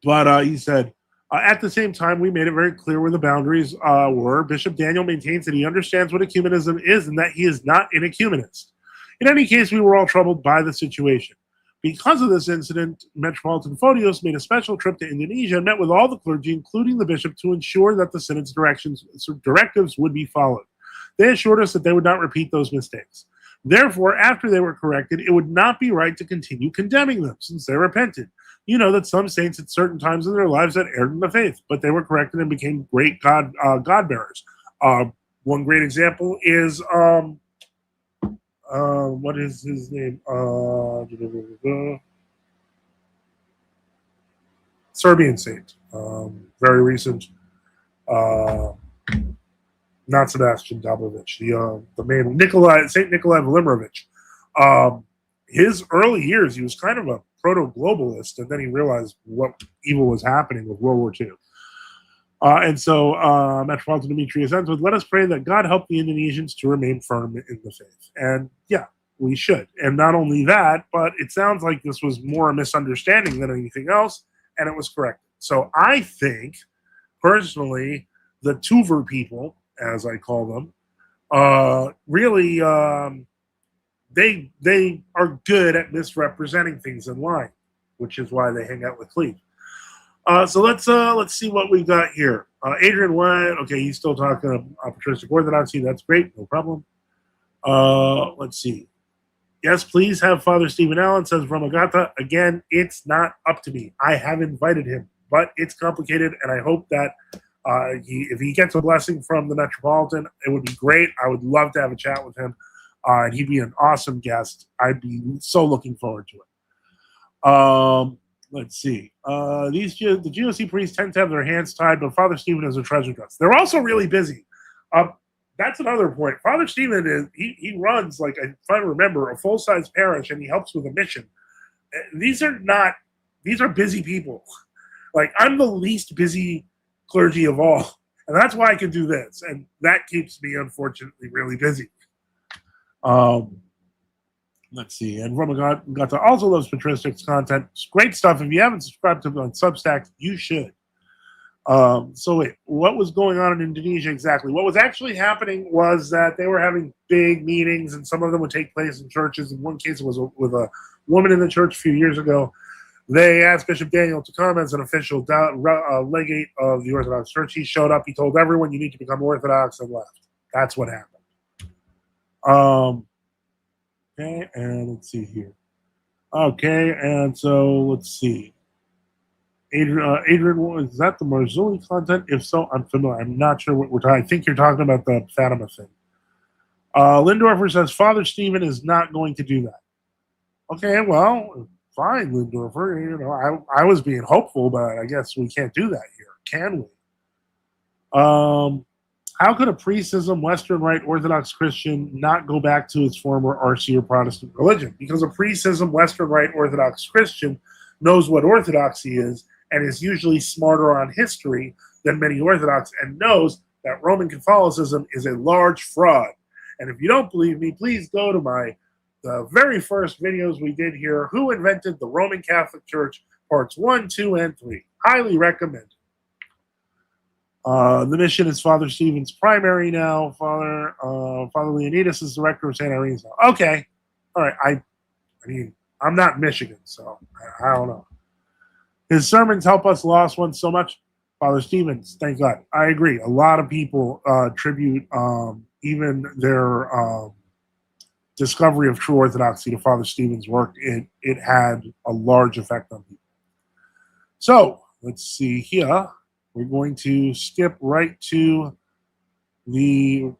But he said, at the same time, we made it very clear where the boundaries were. Bishop Daniel maintains that he understands what ecumenism is and that he is not an ecumenist. In any case, we were all troubled by the situation. Because of this incident, Metropolitan Photios made a special trip to Indonesia and met with all the clergy, including the bishop, to ensure that the synod's directives would be followed. They assured us that they would not repeat those mistakes. Therefore, after they were corrected, it would not be right to continue condemning them, since they repented. You know that some saints at certain times in their lives had erred in the faith, but they were corrected and became great God bearers. One great example is what is his name? Serbian saint, very recent. Not Sebastian Dabovich, the main Saint Nikolai Velimirovich. His early years, he was kind of a proto-globalist, and then he realized what evil was happening with World War II. And so Metropolitan Demetrius ends with, let us pray that God help the Indonesians to remain firm in the faith. And yeah, we should. And not only that, but it sounds like this was more a misunderstanding than anything else, and it was corrected. So I think, personally, the Tuver people, as I call them, really, they are good at misrepresenting things in line, which is why they hang out with Cleve. So let's see what we got here. Adrian White, okay, he's still talking patristic orthodoxy. That's great, no problem. Let's see. Yes, please have Father Stephen Allen, says Ramagata. Again, it's not up to me. I have invited him, but it's complicated, and I hope that if he gets a blessing from the Metropolitan, it would be great. I would love to have a chat with him, and he'd be an awesome guest. I'd be so looking forward to it. Let's see. The GOC priests tend to have their hands tied, but Father Stephen is a treasure chest. They're also really busy. That's another point. Father Stephen he runs, like, if I remember, a full-size parish, and he helps with a mission. These are busy people. Like, I'm the least busy clergy of all, and that's why I can do this, and that keeps me, unfortunately, really busy. Let's see. And Ramagata also loves patristics content. It's great stuff. If you haven't subscribed to him on Substack, you should. So wait, what was going on in Indonesia exactly? What was actually happening was that they were having big meetings, and some of them would take place in churches. In one case, it was with a woman in the church a few years ago. They asked Bishop Daniel to come as an official legate of the Orthodox Church. He showed up. He told everyone, you need to become Orthodox, and left. That's what happened. Okay, and let's see here. Okay, and so let's see. Adrian, is that the Marzulli content? If so, I'm familiar. I'm not sure what we're talking. I think you're talking about the Fatima thing. Lindorfer says Father Stephen is not going to do that. Okay, well, fine, Lindorfer. You know, I was being hopeful, but I guess we can't do that here, can we? How could a priestism, Western Rite Orthodox Christian not go back to its former RC or Protestant religion? Because a priestism, Western Rite Orthodox Christian knows what Orthodoxy is and is usually smarter on history than many Orthodox, and knows that Roman Catholicism is a large fraud. And if you don't believe me, please go to the very first videos we did here, Who Invented the Roman Catholic Church, parts 1, 2, and 3. Highly recommend. The mission is Father Stephen's primary now. Father Leonidas is director of St. Irene's now. Okay. All right. I mean, I'm not Michigan, so I don't know. His sermons help us lost ones so much. Father Stevens, thank God. I agree. A lot of people attribute even their discovery of true orthodoxy to Father Stevens' work. It had a large effect on people. So let's see here. We're going to skip right to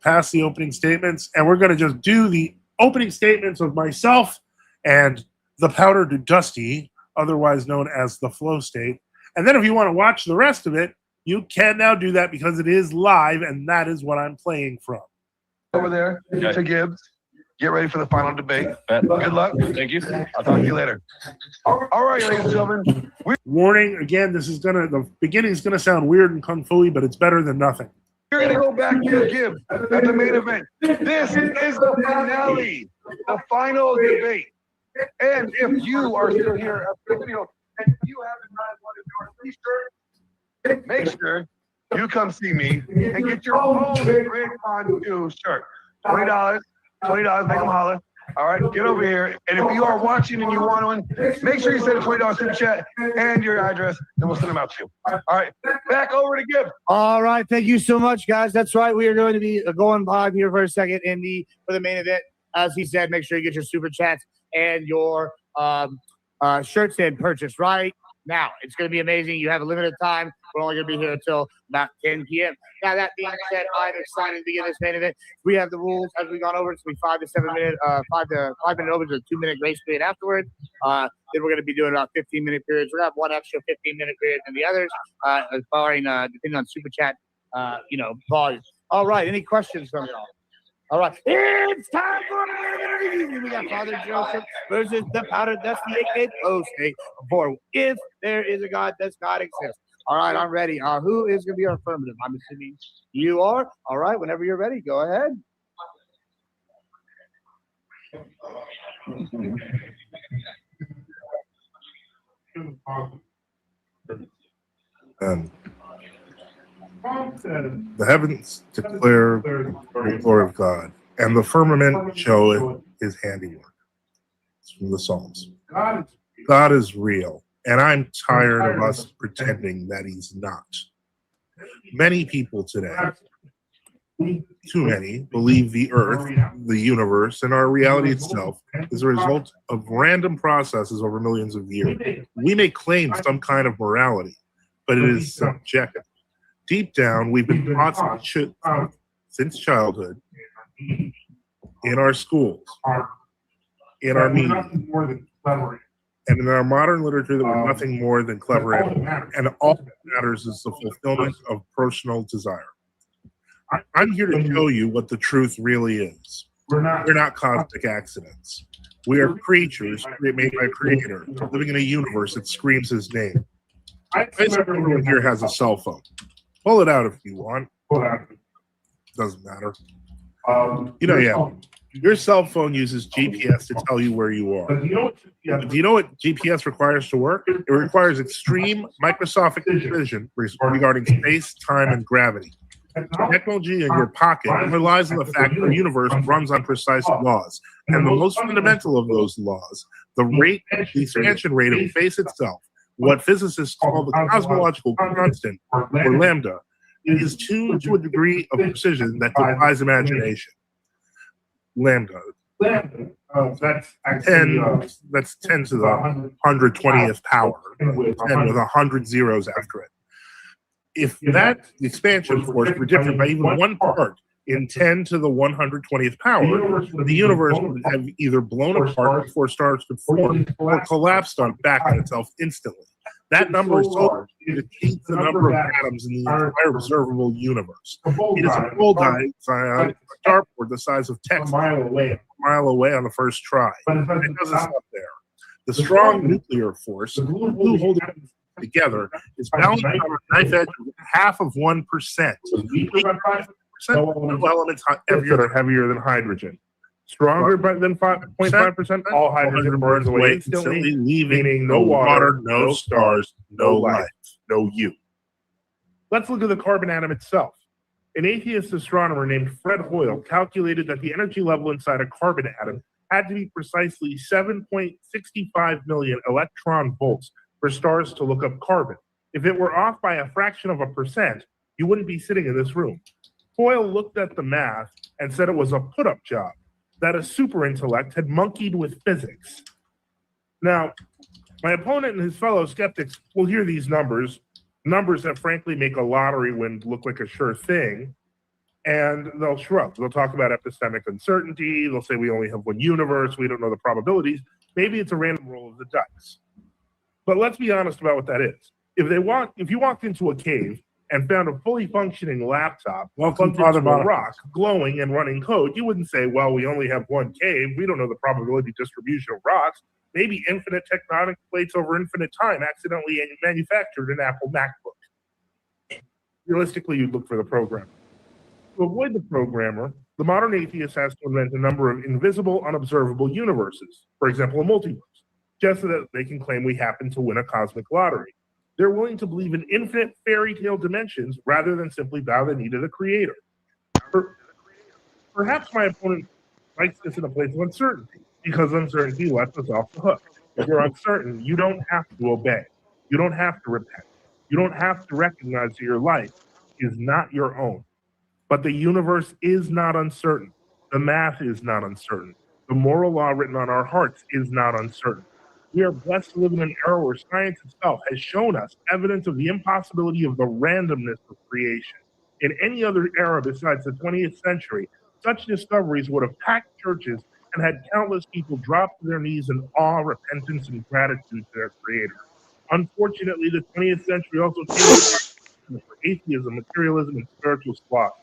past the opening statements, and we're going to just do the opening statements of myself and the Powder to Dusty, otherwise known as the flow state. And then if you want to watch the rest of it, you can now do that because it is live, and that is what I'm playing from. Over there to Gibbs. Get ready for the final debate. Good luck. Thank you. I'll talk to you later. All right, ladies and gentlemen. Warning, again, the beginning is gonna sound weird and kung fu-y, but it's better than nothing. We're gonna go back to Gibbs at the main event. This is the finale, the final debate. And if you are still here after the video and you haven't gotten one of your t-shirts, make sure you come see me and get your own Red Fondue shirt. $20. $20, make them holler. All right, get over here. And if you are watching and you want one, make sure you send a $20 super chat and your address, and we'll send them out to you. All right, back over to Gibbs. All right, thank you so much, guys. That's right. We are going to be going live here for a second for the main event. As he said, make sure you get your super chats and your shirts in purchase right now. It's going to be amazing. You have a limited time. We're only going to be here until about 10 p.m. Now, that being said, I'm excited to begin this main event. We have the rules as we've gone over. It's going to be 5 to 7 minute, 5 minute overs, a 2 minute grace period afterwards. Then we're going to be doing about 15-minute periods. We're going to have one extra 15-minute period than the others, barring depending on super chat, volume. All right, any questions from y'all? All right, it's time for a interview. We got Father Joseph versus the Powder Dusty, aka Flow State, for If There Is a God, Does God Exist? All right, I'm ready. Who is going to be our affirmative? I'm assuming you are. All right, whenever you're ready, go ahead. The heavens declare the glory of God, and the firmament showeth his handiwork. It's from the Psalms. God is real, and I'm tired of us pretending that he's not. Many people today, too many, believe the earth, the universe, and our reality itself is a result of random processes over millions of years. We may claim some kind of morality, but it is subjective. Deep down, we've been taught since childhood, in our schools, in our media, and in our modern literature that we're nothing more than clever animals. And all that matters is the fulfillment of personal desire. I'm here to show you what the truth really is. We're not cosmic accidents. We are creatures made by a creator, living in a universe that screams his name. I assume everyone here has a cell phone. Pull it out if you want. Doesn't matter. Your cell phone uses GPS to tell you where you are. Do you know what GPS requires to work? It requires extreme microscopic precision regarding space, time, and gravity. Technology in your pocket relies on the fact that the universe runs on precise laws. And the most fundamental of those laws, the expansion rate of space itself, what physicists call the cosmological constant, or lambda, is tuned to a degree of precision that defies imagination. Lambda. That's 10 to the 120th power, 10 with 100 zeros after it. If that expansion force were different by even one part in 10 to the 120th power, the universe would have either blown apart before stars could form or collapsed back on itself instantly. That number is so large, it exceeds the number of atoms in the entire observable universe. It is a full giant starboard the size of Texas, a mile away on the first try. It doesn't stop there. The strong nuclear force, the glue holding it together, is balanced on a knife edge of 0.5%. No elements heavier than hydrogen. Stronger than 0.5%, all hydrogen burns away instantly, leaving no water, no stars, no life, no you. Let's look at the carbon atom itself. An atheist astronomer named Fred Hoyle calculated that the energy level inside a carbon atom had to be precisely 7.65 million electron volts for stars to look up carbon. If it were off by a fraction of a percent, you wouldn't be sitting in this room. Hoyle looked at the math and said it was a put-up job, that a super intellect had monkeyed with physics. Now, my opponent and his fellow skeptics will hear these numbers that frankly make a lottery win look like a sure thing, and they'll shrug. They'll talk about epistemic uncertainty. They'll say we only have one universe. We don't know the probabilities. Maybe it's a random roll of the dice. But let's be honest about what that is. If you walked into a cave and found a fully functioning laptop plugged into a rock, glowing and running code, you wouldn't say, well, we only have one cave. We don't know the probability distribution of rocks. Maybe infinite tectonic plates over infinite time accidentally manufactured an Apple MacBook. Realistically, you'd look for the programmer. To avoid the programmer, the modern atheist has to invent a number of invisible, unobservable universes, for example, a multiverse, just so that they can claim we happen to win a cosmic lottery. They're willing to believe in infinite fairy tale dimensions rather than simply bow the knee to the creator. Perhaps my opponent writes this in a place of uncertainty, because uncertainty lets us off the hook. If you're uncertain, you don't have to obey. You don't have to repent. You don't have to recognize that your life is not your own. But the universe is not uncertain. The math is not uncertain. The moral law written on our hearts is not uncertain. We are blessed to live in an era where science itself has shown us evidence of the impossibility of the randomness of creation. In any other era besides the 20th century, such discoveries would have packed churches and had countless people drop to their knees in awe, repentance, and gratitude to their creator. Unfortunately, the 20th century also came for atheism, materialism, and spiritual sloth,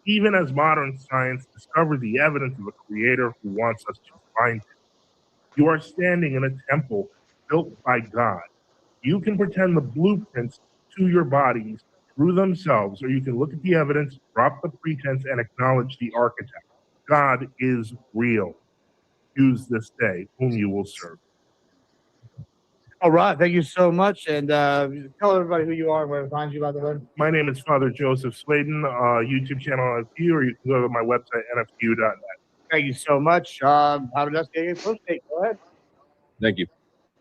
even as modern science discovered the evidence of a creator who wants us to find him. You are standing in a temple built by God. You can pretend the blueprints to your bodies through themselves, or you can look at the evidence, drop the pretense, and acknowledge the architect. God is real. Choose this day whom you will serve. All right. Thank you so much. And tell everybody who you are and where to find you, by the way. My name is Father Joseph Sladen, YouTube channel NFTU, or you can go to my website, nftu.net. Thank you so much. How did us get first take? Go ahead. Thank you.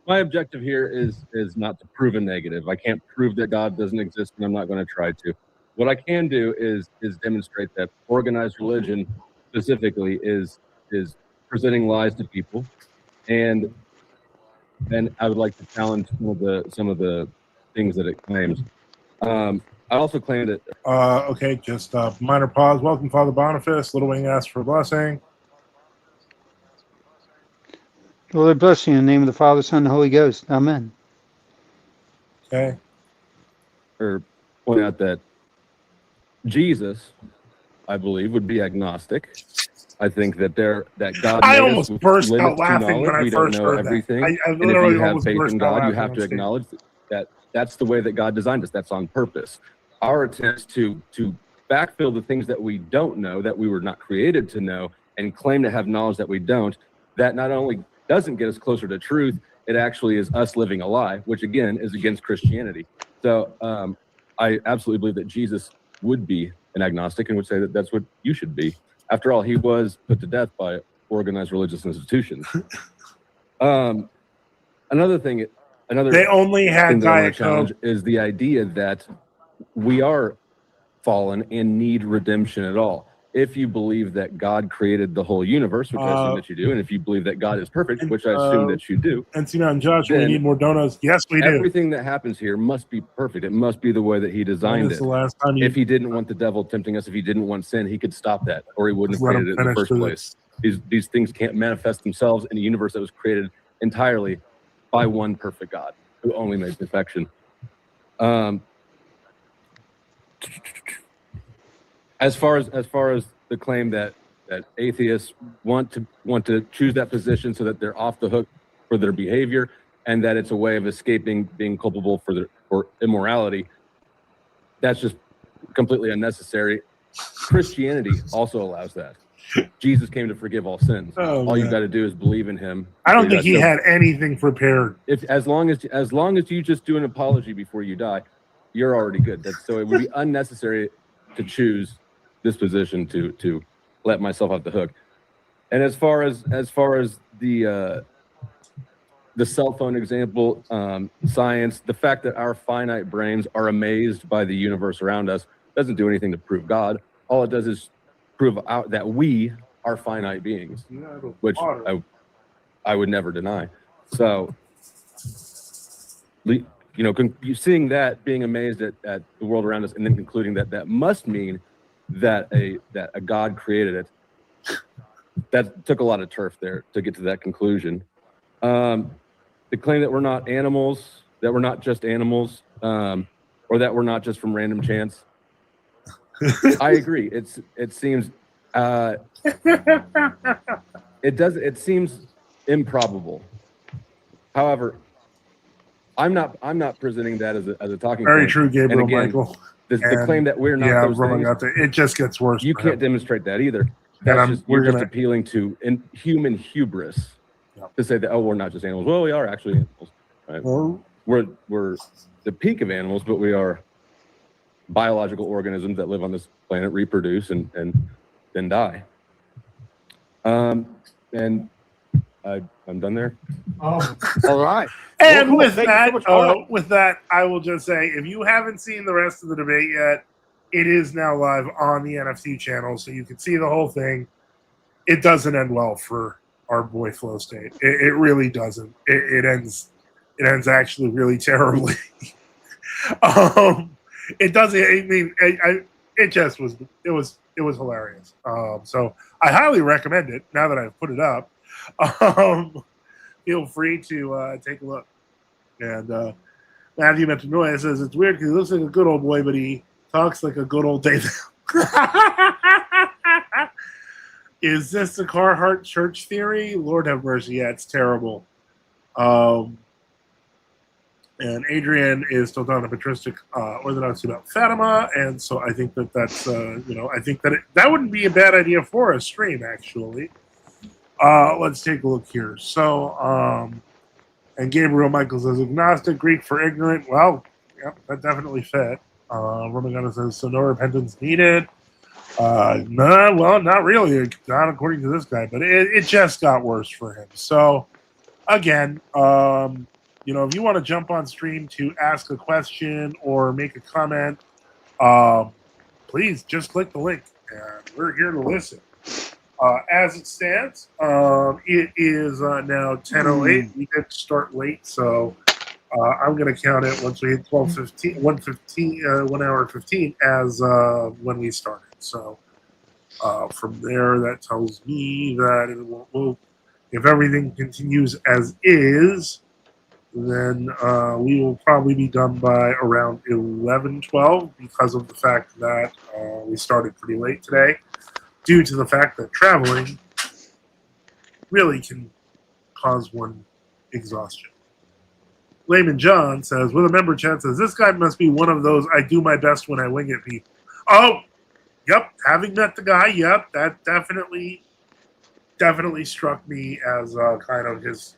My objective here is not to prove a negative. I can't prove that God doesn't exist, and I'm not going to try to. What I can do is demonstrate that organized religion specifically is presenting lies to people, and I would like to challenge some of the things that it claims. I also claim that. Okay, just minor pause. Welcome, Father Boniface. Little Wing asks for a blessing. Lord bless you in the name of the Father, Son, and the Holy Ghost. Amen. Okay. Or point out that Jesus, I believe, would be agnostic. I think that God. I almost burst out laughing when I first heard everything. That. I and literally if you have almost faith burst in out God, you laughing have to acknowledge that that's the way that God designed us. That's on purpose. Our attempts to backfill the things that we don't know, that we were not created to know, and claim to have knowledge that we don't, that not only doesn't get us closer to truth, it actually is us living a lie, which again is against Christianity. So I absolutely believe that Jesus would be an agnostic and would say that that's what you should be. After all, he was put to death by organized religious institutions. Another thing they only had Diet challenge is the idea that we are fallen and need redemption at all. If you believe that God created the whole universe, which I assume that you do, and if you believe that God is perfect, which I assume that you do, and Josh, we need more donuts. Yes, we do. Everything that happens here must be perfect. It must be the way that he designed it. The last time if he didn't want the devil tempting us, if he didn't want sin, he could stop that, or he wouldn't have created it in the first place. These things can't manifest themselves in a universe that was created entirely by one perfect God who only made perfection. As far as the claim that atheists want to choose that position so that they're off the hook for their behavior, and that it's a way of escaping being culpable for immorality, that's just completely unnecessary. Christianity also allows that. Jesus came to forgive all sins. All you got to do is believe in him. I don't think he had anything prepared. As long as you just do an apology before you die, you're already good. So it would be unnecessary to choose this position to let myself off the hook. And as far as the the cell phone example, science, the fact that our finite brains are amazed by the universe around us doesn't do anything to prove God. All it does is prove out that we are finite beings, which I would never deny. So, you know, seeing that, being amazed at the world around us, and then concluding that that must mean that a God created it, that took a lot of turf there to get to that conclusion. The claim that we're not animals, that we're not just animals, or that we're not just from random chance. I agree. It seems it seems improbable. However, I'm not presenting that as a talking Very point. true, Gabriel And again, Michael. The claim that we're not those things, it just gets worse. you can't demonstrate that either. That's you're just appealing to human hubris to say that, oh, we're not just animals. Well, we are actually animals, right? Well, We're the peak of animals, but we are biological organisms that live on this planet, reproduce, and then die. And I'm done there. All right. And Well, cool. with Thank you so that, much. with that, I will just say, if you haven't seen the rest of the debate yet, it is now live on the NFTU channel, so you can see the whole thing. It doesn't end well for our boy Flow State. It really doesn't. It ends actually really terribly. It doesn't. I mean, it just was. It was hilarious. So I highly recommend it. Now that I've put it up, feel free to take a look. And Matthew Metanoia says it's weird because he looks like a good old boy, but he talks like a good old David. Is this the Carhartt church theory? Lord have mercy. Yeah, it's terrible. And Adrian is still on a patristic orthodoxy about Fatima, and so I think that's I think that wouldn't be a bad idea for a stream, actually. Let's take a look here. So, and Gabriel Michael says agnostic, Greek for ignorant. Well, yep, that definitely fit. Romagana says so, no repentance needed. No, well, not really, not according to this guy, but it just got worse for him. So, again, if you want to jump on stream to ask a question or make a comment, please just click the link, and we're here to listen. As it stands, it is now 10:08. We did start late, so I'm going to count it once we hit 1 hour 15 as when we started. So from there, that tells me that if everything continues as is, then we will probably be done by around 11:12 because of the fact that we started pretty late today, due to the fact that traveling really can cause one exhaustion. Layman John says, with a member chat, says, this guy must be one of those I do my best when I wing it people. Oh, yep, having met the guy, yep, that definitely struck me as kind of his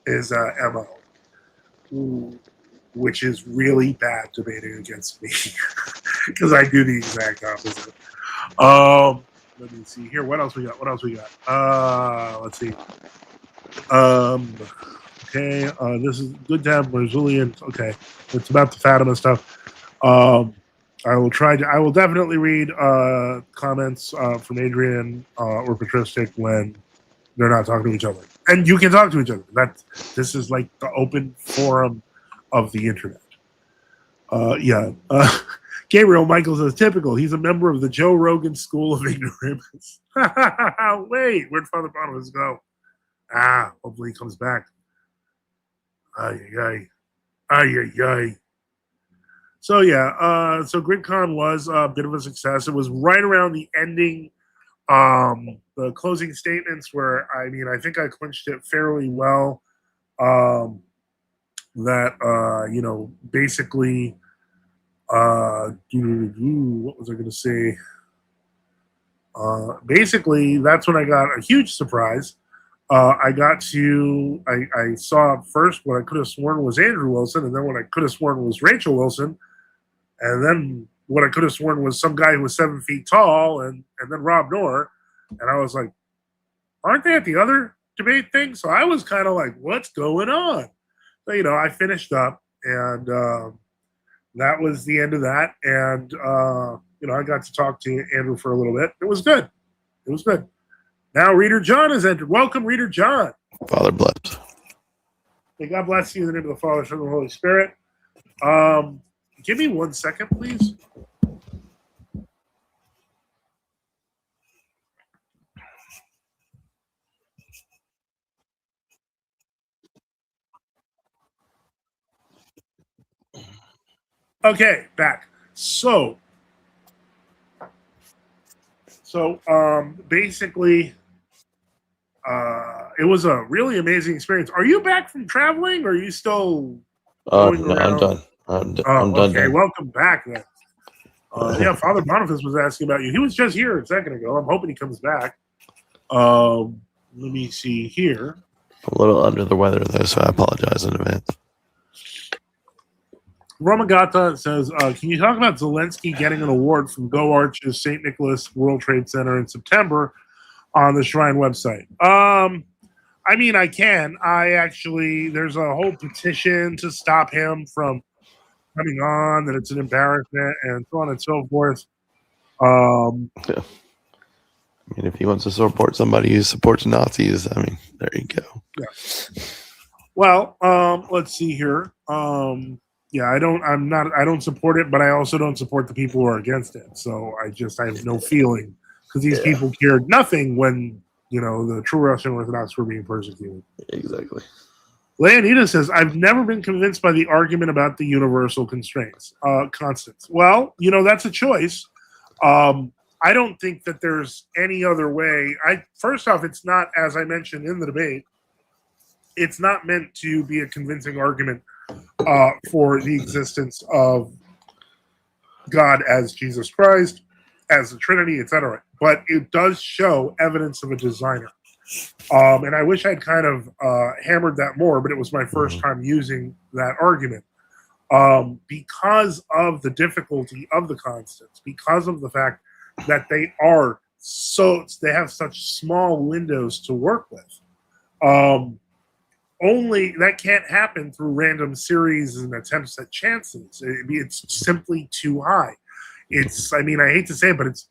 MO, which is really bad debating against me because I do the exact opposite. Let me see here. What else we got? Let's see. Okay. This is good to have Brazilian. Okay. It's about the Fatima stuff. I will definitely read comments from Adrian or Patristic when they're not talking to each other. And you can talk to each other. This is like the open forum of the internet. Yeah. Gabriel Michael says, typical. He's a member of the Joe Rogan School of Ignorance. Wait, where'd Father Bottomless go? Hopefully he comes back. Ay. So, yeah, so GridCon was a bit of a success. It was right around the ending, the closing statements where, I think I clinched it fairly well. Basically, what was I going to say? Basically, that's when I got a huge surprise. I saw first what I could have sworn was Andrew Wilson, and then what I could have sworn was Rachel Wilson, and then what I could have sworn was some guy who was 7 feet tall, and then Rob Noor, and I was like, aren't they at the other debate thing. So I was kind of like, what's going on? So, I finished up, and that was the end of that. And, I got to talk to Andrew for a little bit. It was good. It was good. Now Reader John has entered. Welcome, Reader John. Father bless. May God bless you in the name of the Father, Son, and the Holy Spirit. Give me 1 second, please. Okay, back. So basically, it was a really amazing experience. Are you back from traveling, or are you still going No, around? I'm done. I'm done. Okay, welcome back then. Yeah, Father Boniface was asking about you. He was just here a second ago. I'm hoping he comes back. Let me see here. I'm a little under the weather though, so I apologize in advance. Romagata says, can you talk about Zelensky getting an award from Go Arch's St. Nicholas World Trade Center in September on the Shrine website? I mean, I can. There's a whole petition to stop him from coming on, that it's an embarrassment, and so on and so forth. Yeah. I mean, if he wants to support somebody who supports Nazis, I mean, there you go. Yeah. Well, let's see here. Yeah, I don't support it, but I also don't support the people who are against it. So I have no feeling, because these people cared nothing when, the true Russian Orthodox were being persecuted. Exactly. Leonida says, I've never been convinced by the argument about the universal constraints, constants. Well, that's a choice. I don't think that there's any other way. First off, it's not, as I mentioned in the debate, it's not meant to be a convincing argument for the existence of God as Jesus Christ, as the Trinity, etc. But it does show evidence of a designer. And I wish I'd kind of hammered that more, but it was my first time using that argument. Because of the difficulty of the constants, because of the fact that they have such small windows to work with. Only that can't happen through random series and attempts at chances. It's simply too high. I hate to say it, but it's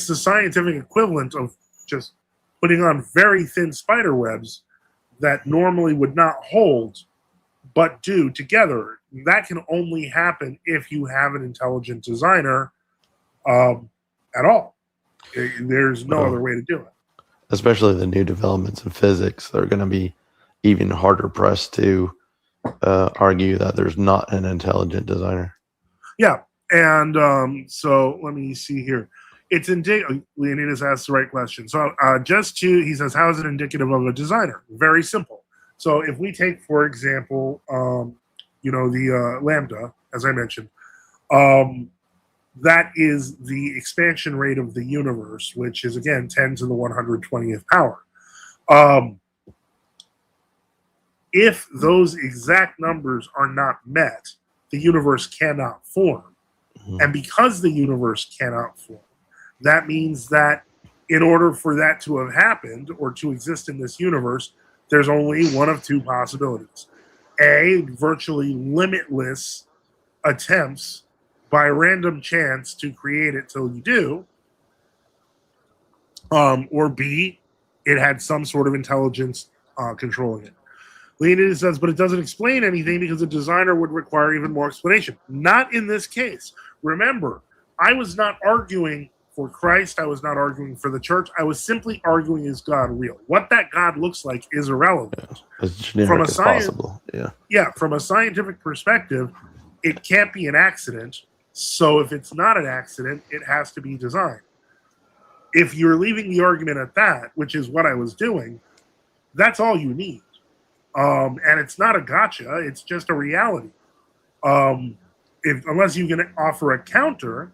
the scientific equivalent of just putting on very thin spider webs that normally would not hold, but do together. That can only happen if you have an intelligent designer at all. There's no other way to do it. Especially the new developments in physics, they're going to be even harder pressed to argue that there's not an intelligent designer. Yeah, and so let me see here. It's Leonidas asked the right question. So he says, how is it indicative of a designer? Very simple. So if we take, for example, the lambda, as I mentioned, that is the expansion rate of the universe, which is, again, 10 to the 120th power. If those exact numbers are not met, the universe cannot form. Mm-hmm. And because the universe cannot form, that means that in order for that to have happened or to exist in this universe, there's only one of two possibilities. A, virtually limitless attempts by random chance to create it till you do, or B, it had some sort of intelligence controlling it. Leonidas says, but it doesn't explain anything because a designer would require even more explanation. Not in this case. Remember, I was not arguing for Christ. I was not arguing for the church. I was simply arguing, is God real? What that God looks like is irrelevant. Yeah, as generic as possible. Yeah, from a scientific perspective, it can't be an accident. So if it's not an accident, it has to be designed. If you're leaving the argument at that, which is what I was doing, that's all you need. And it's not a gotcha. It's just a reality. Unless you can offer a counter,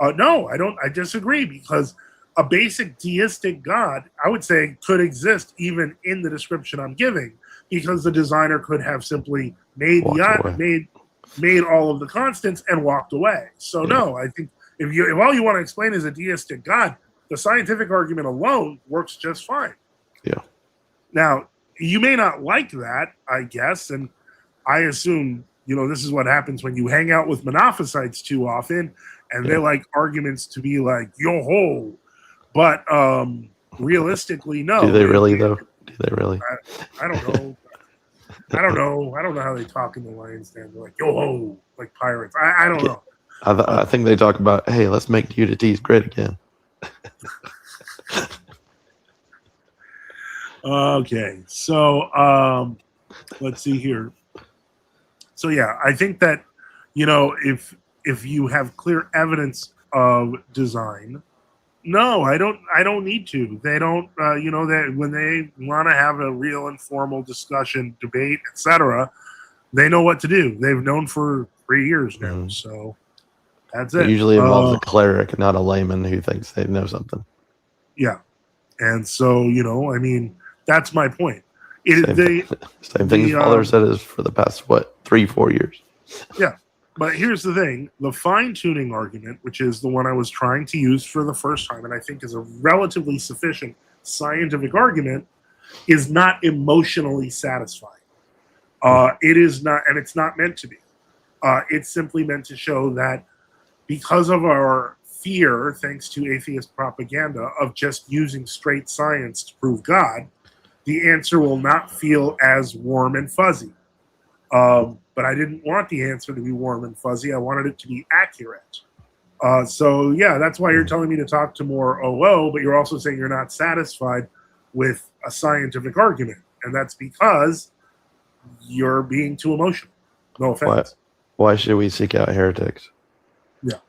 no, I don't. I disagree, because a basic deistic God, I would say, could exist even in the description I'm giving, because the designer could have simply made all of the constants and walked away. So no, I think if all you want to explain is a deistic God, the scientific argument alone works just fine. Yeah. Now, you may not like that, I guess, and I assume, this is what happens when you hang out with monophysites too often, and they like arguments to be like, yo-ho. But realistically, no. Do they really, though? Do they really? I don't know. I don't know how they talk in the Lions Den. They're like, yo-ho, like pirates. I don't know. I think they talk about, hey, let's make UDTs great again. Okay, so let's see here. So yeah, I think that if you have clear evidence of design, no, I don't need to. They don't, that when they want to have a real informal discussion, debate, etc., they know what to do. They've known for 3 years now, Mm-hmm. so that's It it. usually involves a cleric, not a layman who thinks they know something. Yeah, and so that's my point. Same thing his father said is for the past 3-4 years. Yeah, but here's the thing: the fine-tuning argument, which is the one I was trying to use for the first time, and I think is a relatively sufficient scientific argument, is not emotionally satisfying. It is not, and it's not meant to be. It's simply meant to show that because of our fear, thanks to atheist propaganda, of just using straight science to prove God, the answer will not feel as warm and fuzzy. But I didn't want the answer to be warm and fuzzy. I wanted it to be accurate. So, yeah, that's why you're telling me to talk to more OO, but you're also saying you're not satisfied with a scientific argument. And that's because you're being too emotional. No offense. Why should we seek out heretics? Yeah.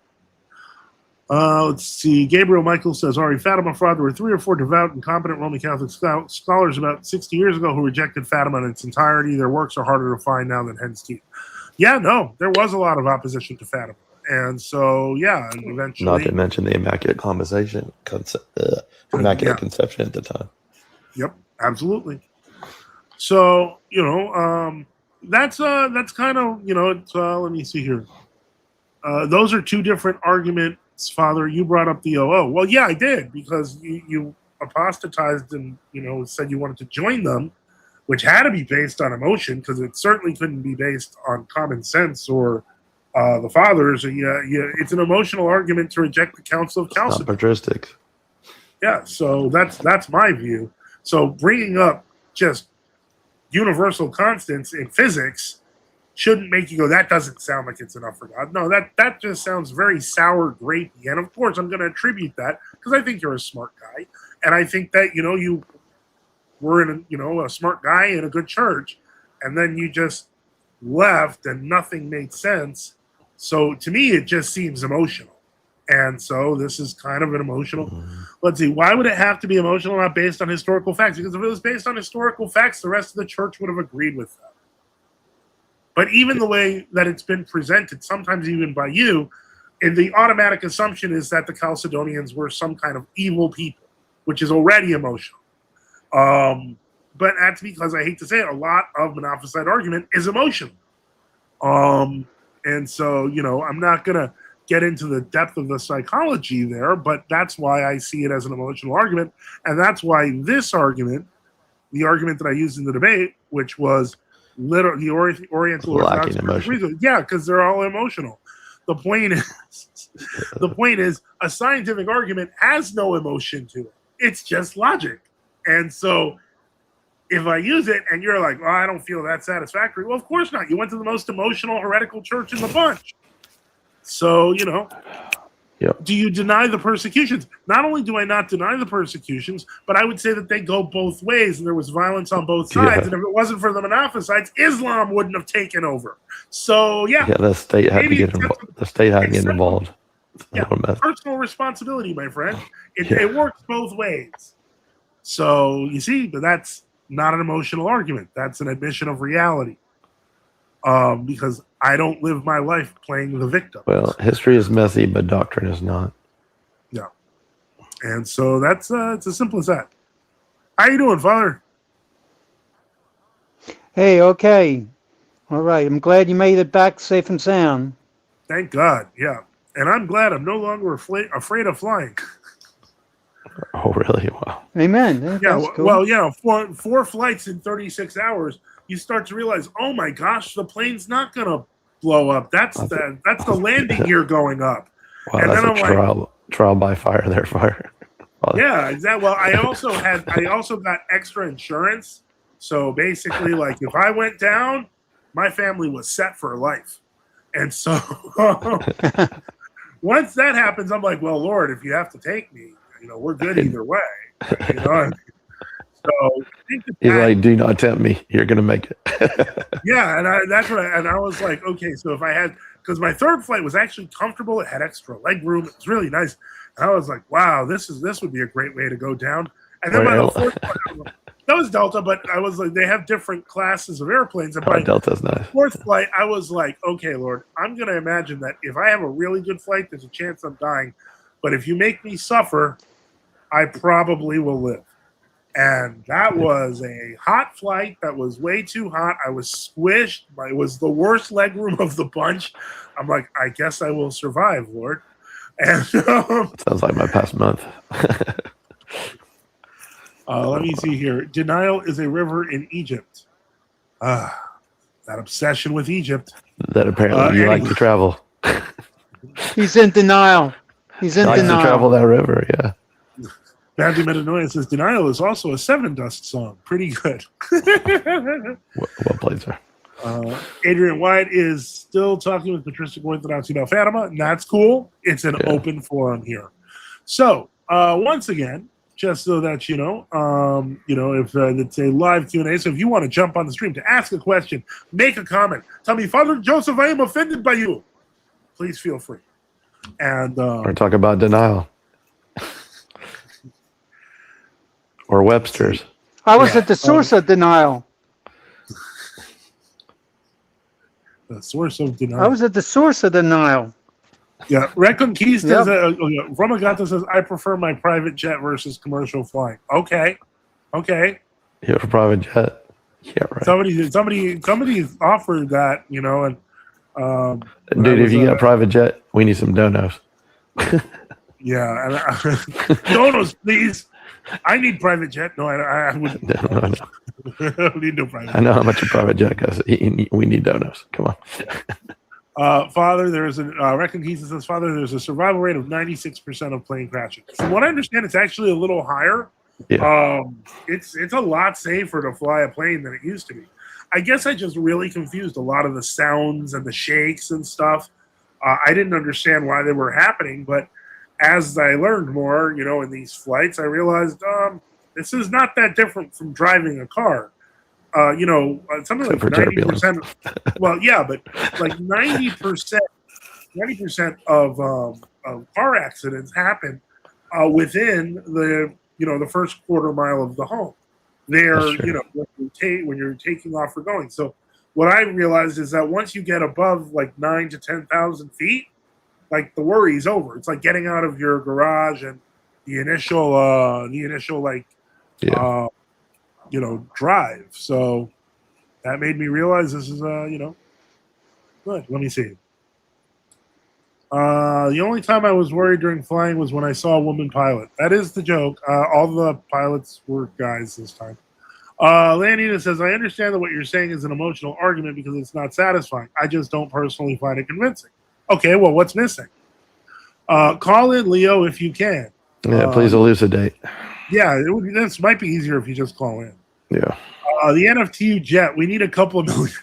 Let's see. Gabriel Michael says, Ari, Fatima fraud. There were 3 or 4 devout and competent Roman Catholic scholars about 60 years ago who rejected Fatima in its entirety. Their works are harder to find now than hen's teeth. Yeah, no, there was a lot of opposition to Fatima. And so, yeah, and eventually... Not to mention the Immaculate Conception at the time. Yep, absolutely. So, that's kind of, let me see here. Those are 2 different arguments. Father, you brought up the OO. Well, yeah, I did, because you apostatized and, said you wanted to join them, which had to be based on emotion, because it certainly couldn't be based on common sense or the fathers. It's an emotional argument to reject the Council of Chalcedon. Not patristic. Yeah, so that's my view. So bringing up just universal constants in physics shouldn't make you go, that doesn't sound like it's enough for God. No, that just sounds very sour grapey. And of course, I'm going to attribute that because I think you're a smart guy. And I think that, you were in a smart guy in a good church, and then you just left and nothing made sense. So to me, it just seems emotional. And so this is kind of an emotional. Let's see, why would it have to be emotional, not based on historical facts? Because if it was based on historical facts, the rest of the church would have agreed with that. But even the way that it's been presented, sometimes even by you, and the automatic assumption is that the Chalcedonians were some kind of evil people, which is already emotional. But that's because, I hate to say it, a lot of Monophysite argument is emotional. And so, I'm not going to get into the depth of the psychology there, but that's why I see it as an emotional argument. And that's why this argument, the argument that I used in the debate, which was the Oriental Orthodox, yeah, because they're all emotional. The point is, a scientific argument has no emotion to it. It's just logic. And so if I use it and you're like, well, I don't feel that satisfactory. Well, of course not. You went to the most emotional heretical church in the bunch. So, Yep. Do you deny the persecutions? Not only do I not deny the persecutions, but I would say that they go both ways, and there was violence on both sides. Yeah. And if it wasn't for the Monophysites, Islam wouldn't have taken over. So, yeah. Yeah, the state had to get involved. The state had to get involved. Yeah, personal responsibility, my friend. It works both ways. So, you see, but that's not an emotional argument. That's an admission of reality. Because I don't live my life playing the victim. Well, history is messy, but doctrine is not. Yeah. And so that's it's as simple as that. How you doing, Father? Hey, okay. All right. I'm glad you made it back safe and sound. Thank God, yeah. And I'm glad I'm no longer afraid of flying. Oh, really? Wow. Amen. Yeah, That's cool. well, yeah, four flights in 36 hours. You start to realize, oh my gosh, the plane's not gonna blow up. That's the landing gear going up. Wow, And that's then a I'm trial by fire there, fire. yeah, exactly. Well, I also got extra insurance. So basically, like if I went down, my family was set for life. And so once that happens, I'm like, well, Lord, if you have to take me, we're good either way. So He's like, do not tempt me. You're gonna make it. yeah, and I was like, okay, so if I had, because my third flight was actually comfortable, it had extra leg room, it was really nice. And I was like, wow, this would be a great way to go down. And then my fourth flight, that was Delta, but I was like, they have different classes of airplanes. And by Delta's nice. Fourth flight, I was like, okay, Lord, I'm gonna imagine that if I have a really good flight, there's a chance I'm dying. But if you make me suffer, I probably will live. And that was a hot flight that was way too hot. I was squished. It was the worst leg room of the bunch. I'm like, I guess I will survive, Lord. And sounds like my past month. let me see here. Denial is a river in Egypt. That obsession with Egypt. That apparently you like to travel. He's in denial. He's in likes denial. to travel that river, yeah. Bandy Metanoia says Denial is also a Seven Dust song. Pretty good. Well played, sir. Adrian White is still talking with Patricia Orthodox Fatima, and that's cool. It's an open forum here. So once again, just so that you know, if it's a live Q&A, so if you want to jump on the stream to ask a question, make a comment, tell me, Father Joseph, I am offended by you. Please feel free. And or talk about denial. Or Webster's. I was at the source of denial. The source of denial. I was at the source of denial. Yeah, Reconquista Romagata says, I prefer my private jet versus commercial flying. Okay. You have a private jet. Yeah, right. Somebody offered that, and dude, if you get a private jet, we need some donos. Yeah, and donos, please. I need private jet. No, I wouldn't. No. I don't need no private jet. I know how much a private jet costs. We need donos. Come on. Father, there's a Reconquista says, Father, there's a survival rate of 96% of plane crashes. From what I understand, it's actually a little higher. Yeah. It's a lot safer to fly a plane than it used to be. I guess I just really confused a lot of the sounds and the shakes and stuff. I didn't understand why they were happening, but as I learned more, in these flights, I realized this is not that different from driving a car. Something like 90%. Well, yeah, but like 90% of car accidents happen within the first quarter mile of the home. There, when you're taking off or going. So what I realized is that once you get above like 9,000 to 10,000 feet, like the worry's over. It's like getting out of your garage and the initial drive. So that made me realize this is good. Let me see. The only time I was worried during flying was when I saw a woman pilot. That is the joke. All the pilots were guys this time. Leonida says, I understand that what you're saying is an emotional argument because it's not satisfying. I just don't personally find it convincing. Okay, well, what's missing? Call in, Leo, if you can. Yeah, please elucidate. Yeah, this might be easier if you just call in. Yeah. The NFTU jet, we need a couple of million.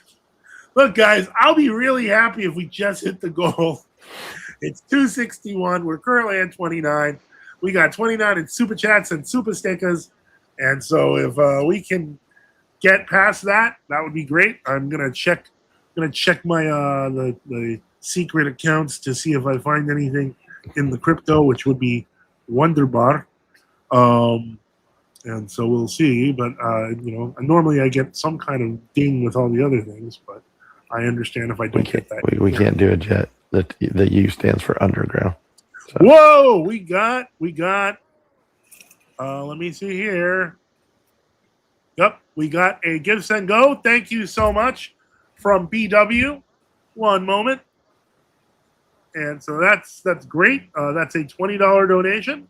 Look, guys, I'll be really happy if we just hit the goal. It's 261. We're currently at 29. We got 29 in super chats and super stickers. And so if we can get past that, that would be great. I'm gonna check my the secret accounts to see if I find anything in the crypto, which would be wonderbar. And so we'll see. But normally I get some kind of ding with all the other things, but I understand if I don't get that. We can't do a jet. The U stands for underground. So. Whoa, we got. Let me see here. Yep, we got a Give Send Go. Thank you so much from BW. One moment. And so that's great. That's a $20 donation.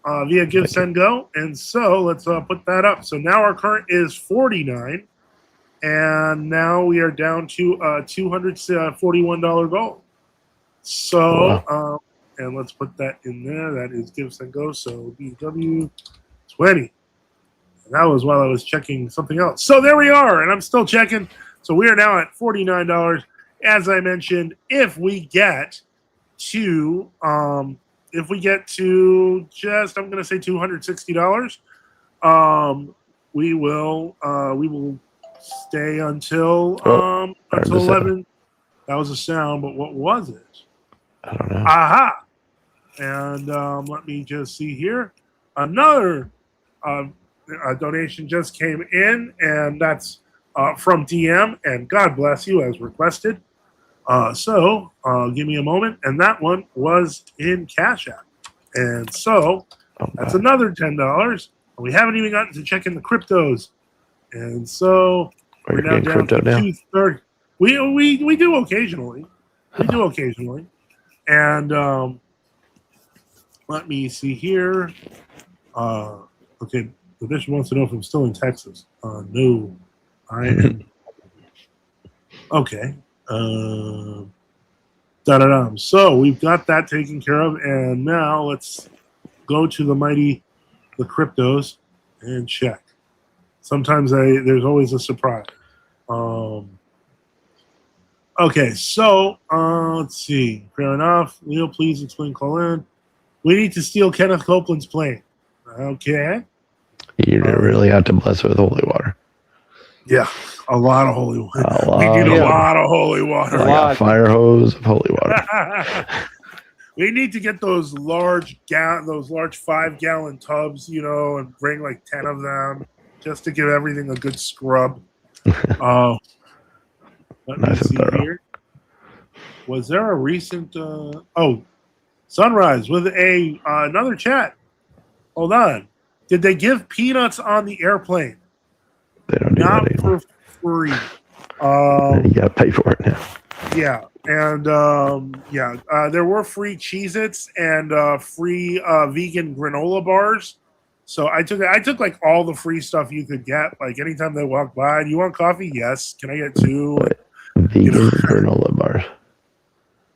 via Give Send Go, and so let's put that up. So now our current is 49, and now we are down to $241 goal. So and let's put that in there. That is Give Send Go. So BW 20. And that was while I was checking something else. So there we are, and I'm still checking. So we are now at $49. As I mentioned, if we get to just, I'm going to say $260, we will stay until 11. That was a sound, but what was it? I don't know. Aha! And let me just see here. Another donation just came in, and that's from DM, and God bless you as requested. So give me a moment, and that one was in Cash App. And so that's another $10. We haven't even gotten to check in the cryptos. And so we're now down to 230. We do occasionally. And let me see here. Okay, the bishop wants to know if I'm still in Texas. No, I am. Okay. So we've got that taken care of, and now let's go to the cryptos and check. Sometimes there's always a surprise. Okay, so let's see. Fair enough. Leo, please explain. Call in. We need to steal Kenneth Copeland's plane. Okay. You really have to bless with holy water. Yeah, a lot of holy water. We need a lot of holy water. Like a fire hose of holy water. We need to get those large 5-gallon tubs, and bring like 10 of them just to give everything a good scrub. Let me see here. Was there a recent? Sunrise with another chat. Hold on. Did they give peanuts on the airplane? They don't do Not that anymore. for free. You gotta pay for it now. Yeah, and there were free Cheez-Its and free vegan granola bars. So I took like all the free stuff you could get. Like anytime they walk by, do you want coffee? Yes. Can I get 2? Vegan granola bars.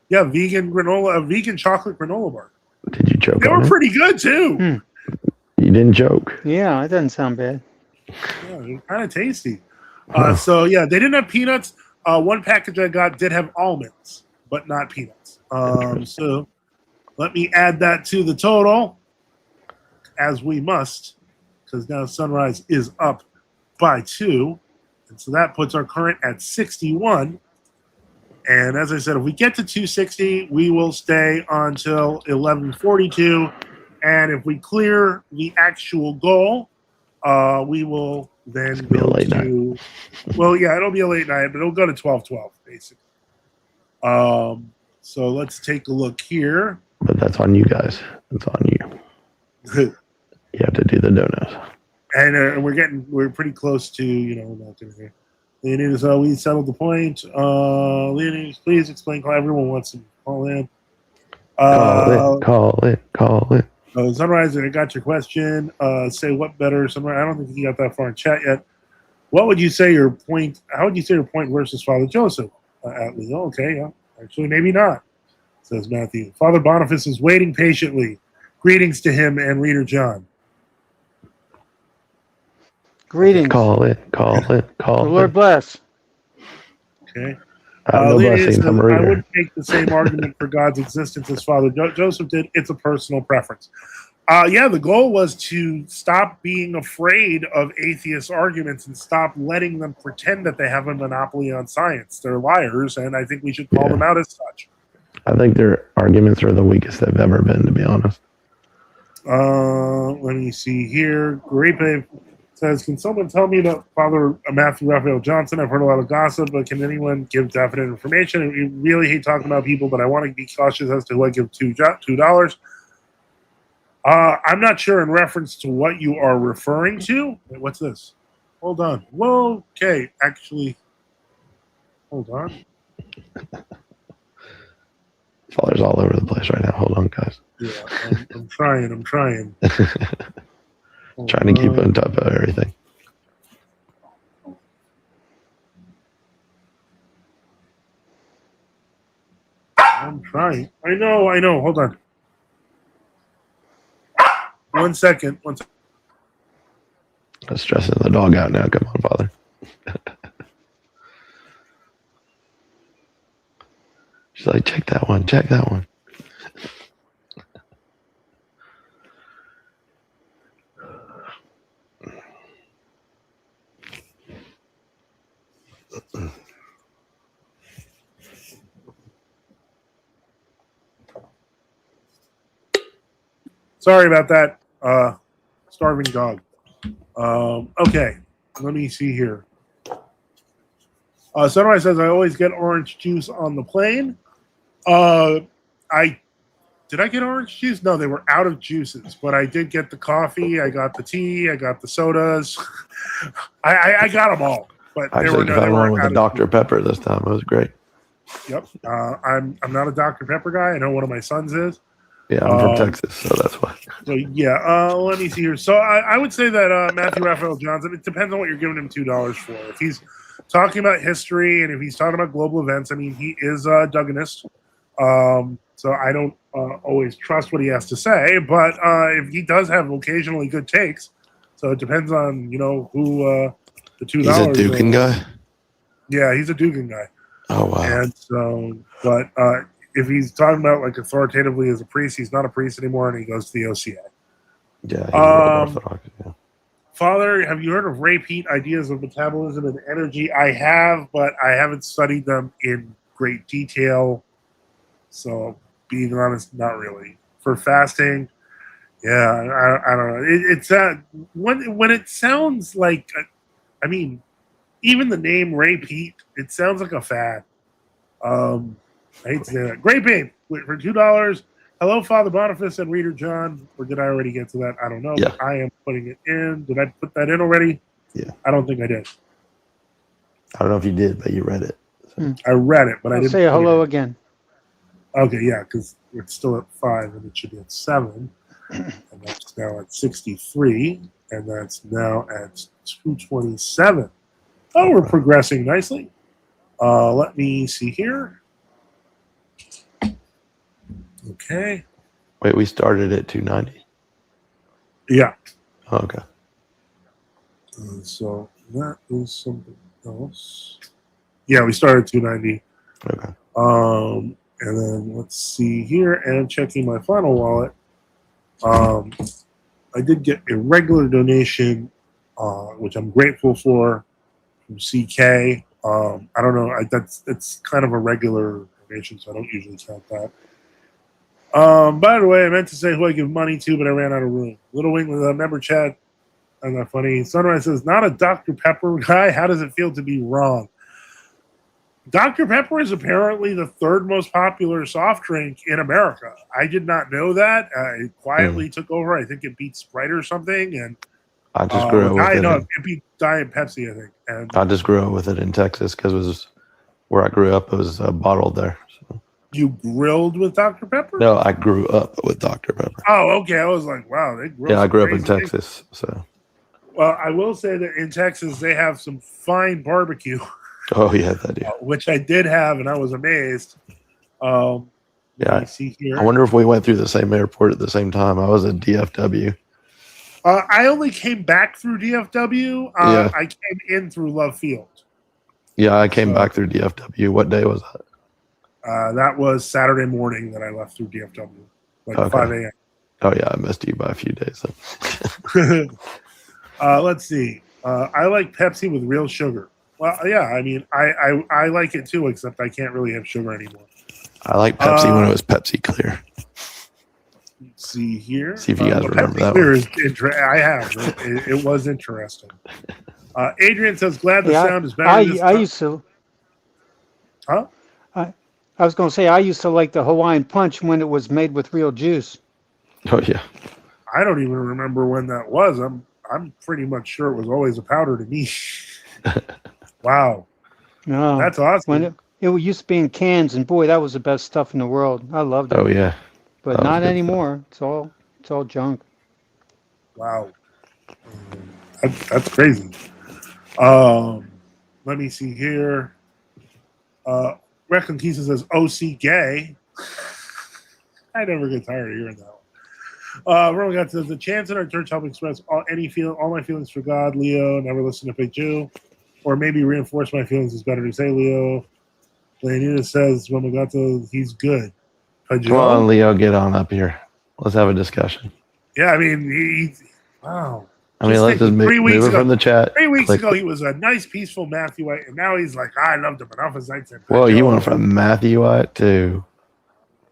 Yeah, vegan chocolate granola bar. Did you choke? They were pretty good too. You didn't choke. Yeah, that doesn't sound bad. Yeah, they're kind of tasty. So yeah, they didn't have peanuts. One package I got did have almonds, but not peanuts. So let me add that to the total, as we must, because now Sunrise is up by 2. And so that puts our current at 61. And as I said, if we get to 260, we will stay until 11:42. And if we clear the actual goal, we will then go to, well, yeah, it'll be a late night, but it'll go to 12:12, basically. So let's take a look here. But that's on you guys. It's on you. You have to do the donuts. And we're pretty close to, not doing here. Leonidas, we settled the point. Leonidas, please explain. Everyone wants to call in. Call it. Sunrise, I got your question. Say what better, Sunrise? I don't think you got that far in chat yet. What would you say your point? How would you say your point versus Father Joseph? At Leo, okay, yeah. Actually, maybe not, says Matthew. Father Boniface is waiting patiently. Greetings to him and Reader John. Greetings. Call it. The Lord bless. Okay. No blessings. I wouldn't make the same argument for God's existence as Father Joseph did. It's a personal preference. The goal was to stop being afraid of atheist arguments and stop letting them pretend that they have a monopoly on science. They're liars, and I think we should call them out as such. I think their arguments are the weakest they've ever been, to be honest. Let me see here. Grape says, can someone tell me about Father Matthew Raphael Johnson? I've heard a lot of gossip, but can anyone give definite information? I really hate talking about people, but I want to be cautious as to who I give $2. I'm not sure in reference to what you are referring to. Wait, what's this? Hold on. Whoa, okay. Actually, hold on. Father's all over the place right now. Hold on, guys. Yeah, I'm trying. I'm trying. Trying to keep on top of everything. I'm trying. I know. Hold on. 1 second. I'm stressing the dog out now. Come on, Father. She's like, check that one. Check that one. Sorry about that. Starving dog. Okay. Let me see here. Sunrise says I always get orange juice on the plane. Did I get orange juice? No, they were out of juices, but I did get the coffee. I got the tea. I got the sodas. I got them all. But Actually, I found one with a Dr. Pepper this time. It was great. Yep. I'm not a Dr. Pepper guy. I know one of my sons is. Yeah, I'm from Texas, so that's why. So yeah, let me see here. So I would say that Matthew Raphael Johnson. It depends on what you're giving him $2 for. If he's talking about history and if he's talking about global events, I mean, he is a Dugganist. So I don't always trust what he has to say, but if he does have occasionally good takes, so it depends on who the $2. He's a Dugan guy. Yeah, he's a Dugan guy. Oh wow. And so, but if he's talking about like authoritatively as a priest, he's not a priest anymore, and he goes to the OCA. Yeah. He's Orthodox, yeah. Father, have you heard of Ray Peat ideas of metabolism and energy? I have, but I haven't studied them in great detail. So, being honest, not really. For fasting, yeah, I don't know. It's when it sounds like, I mean, even the name Ray Peat, it sounds like a fad. I hate to say that. Great Babe for $2. Hello, Father Boniface and Reader John. Or did I already get to that? I don't know. Yeah. But I am putting it in. Did I put that in already? Yeah. I don't think I did. I don't know if you did, but you read it. So. I read it, but I didn't say hello again. Okay, yeah, because it's still at 5 and it should be at 7. And that's now at 63. And that's now at 227. Oh, we're progressing nicely. Let me see here. Okay. Wait, we started at 290? Yeah. Oh, okay. So that is something else. Yeah, we started at 290. Okay. And then let's see here, and checking my final wallet. I did get a regular donation, which I'm grateful for, from CK. I don't know. That's kind of a regular donation, so I don't usually count that. By the way, I meant to say who I give money to, but I ran out of room. Little Wing with a member chat. Isn't that funny? Sunrise says, not a Dr. Pepper guy. How does it feel to be wrong? Dr. Pepper is apparently the third most popular soft drink in America. I did not know that. It quietly took over. I think it beat Sprite or something. And I just grew up with it. No, it beat Diet Pepsi, I think. And I just grew up with it in Texas because it was where I grew up. It was bottled there. So. You grilled with Dr. Pepper? No, I grew up with Dr. Pepper. Oh, okay. I was like, wow, they grill. Yeah, I grew up in crazy Texas. things. So. Well, I will say that in Texas they have some fine barbecue. Oh yeah, that do. Which I did have, and I was amazed. Yeah, I see here. I wonder if we went through the same airport at the same time. I was at DFW. I only came back through DFW. Yeah. I came in through Love Field. Yeah, I came back through DFW. What day was that? That was Saturday morning that I left through DFW, like 5 a.m. Oh yeah, I missed you by a few days. Let's see. I like Pepsi with real sugar. Well, yeah, I mean, I like it too, except I can't really have sugar anymore. I like Pepsi when it was Pepsi Clear. Let's see here. See if you guys remember Pepsi that Clear one. I have. It was interesting. Adrian says, glad the sound is better. I used to. Huh? I was going to say, I used to like the Hawaiian Punch when it was made with real juice. Oh, yeah. I don't even remember when that was. I'm pretty much sure it was always a powder to me. Wow. No, that's awesome. When It used to be in cans, and boy, that was the best stuff in the world. I loved it. Oh yeah, But that was not good anymore. It's all junk. Wow. That's crazy. Let me see here. Reckon Keeson says OC gay. I never get tired of hearing that one. Roman God says the chance in our church help express all my feelings for God. Leo, never listen to Big Jew. Or maybe reinforce my feelings is better to say Leo. Leonida says Roman God says he's good. Come on, Leo, get on up here. Let's have a discussion. Yeah, I mean, wow. I mean, let's just move it from the chat. 3 weeks ago, he was a nice, peaceful Matthewite, and now he's like, I loved him enough as I said. Well, you went from Matthewite to,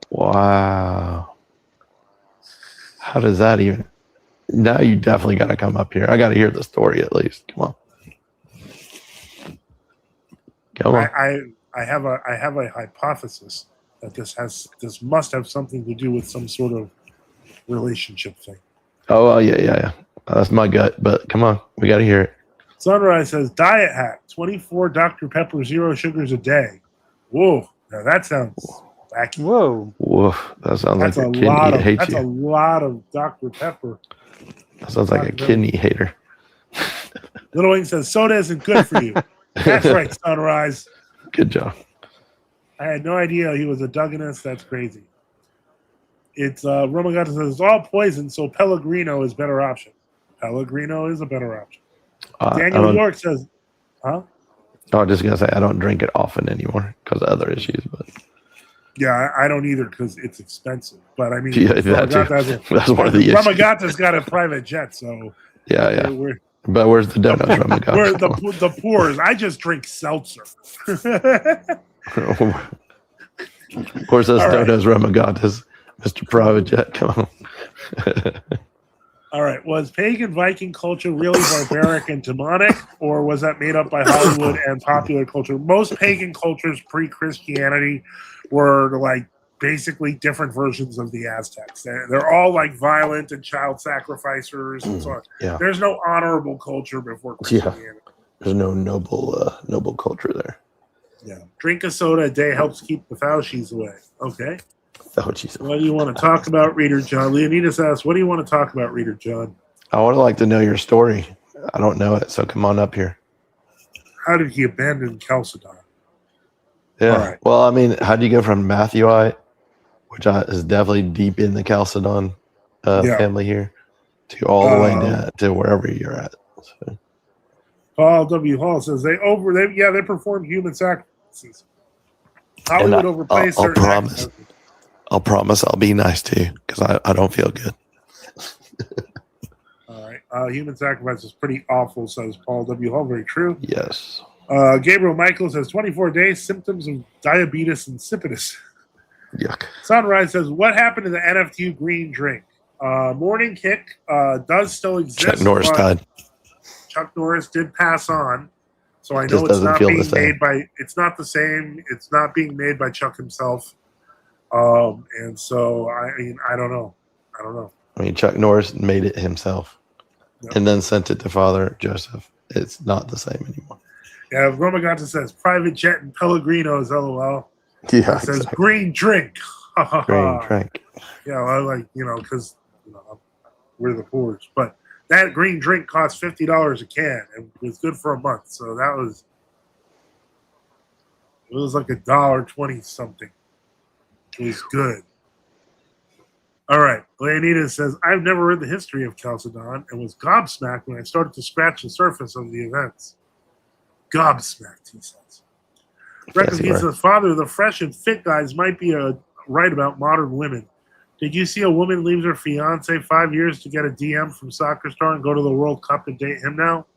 wow. How does that even? Now you definitely got to come up here. I got to hear the story at least. Come on. Come on. I have a hypothesis that this must have something to do with some sort of relationship thing. Oh, well, yeah. That's my gut, but come on. We got to hear it. Sunrise says, diet hack, 24 Dr. Pepper, 0 sugars a day. Whoa. Now that sounds wacky. Whoa. That sounds like a kidney hates That's you. a lot of Dr. Pepper. That sounds like a kidney hater. Little Wing says, soda isn't good for you. That's right, Sunrise. Good job. I had no idea he was a Dugganist. That's crazy. It's Romagata says it's all poison, so Pellegrino is better option. Pellegrino is a better option. Daniel York says, huh? I was just gonna say I don't drink it often anymore because of other issues, but yeah, I don't either because it's expensive. But I mean, yeah, that's one of the issues. Ramagata's got a private jet, so yeah. But where's the donuts, Ramagata? Where the poors? I just drink seltzer. Where's those donuts, Ramagatas? Mr. Private Jet, come on. All right. Was pagan Viking culture really barbaric and demonic, or was that made up by Hollywood and popular culture? Most pagan cultures pre-Christianity were like basically different versions of the Aztecs. They're all like violent and child sacrificers and so on. Yeah. There's no honorable culture before Christianity. Yeah. There's no noble culture there. Yeah. Drink a soda a day helps keep the Faucis away. Okay. Faucis. What do you want to talk about, Reader John? Leonidas asks, what do you want to talk about, Reader John? I would like to know your story. I don't know it, so come on up here. How did he abandon Chalcedon? Yeah. Right. Well, I mean, how do you go from Matthewite, which is definitely deep in the Chalcedon family here, to all the way down to wherever you're at? So. Paul W. Hall says they perform human sacrifices. Hollywood overplays certain acts. I'll promise I'll be nice to you because I don't feel good. All right. Human sacrifice is pretty awful, says Paul W. Hall. Very true. Yes. Gabriel Michael says 24 days, symptoms of diabetes insipidus. Yuck. Sunrise says, what happened to the NFTU green drink? Morning Kick does still exist. Chuck Norris died. Chuck Norris did pass on. So I know it's not being made by, it's not the same. It's not being made by Chuck himself. And so, I mean, I don't know. I mean, Chuck Norris made it himself and then sent it to Father Joseph. It's not the same anymore. Yeah, Romagata says private jet and Pellegrinos, LOL. Yeah. It says green drink. Green drink. Yeah, I like, because, we're the poors. But that green drink cost $50 a can and was good for a month. So it was like $1.20 something. It was good. All right. Leonidas says, I've never read the history of Chalcedon and was gobsmacked when I started to scratch the surface of the events. Gobsmacked, he says. He says, Father, the fresh and fit guys might be right about modern women. Did you see a woman leaves her fiance 5 years to get a DM from Soccer Star and go to the World Cup and date him now?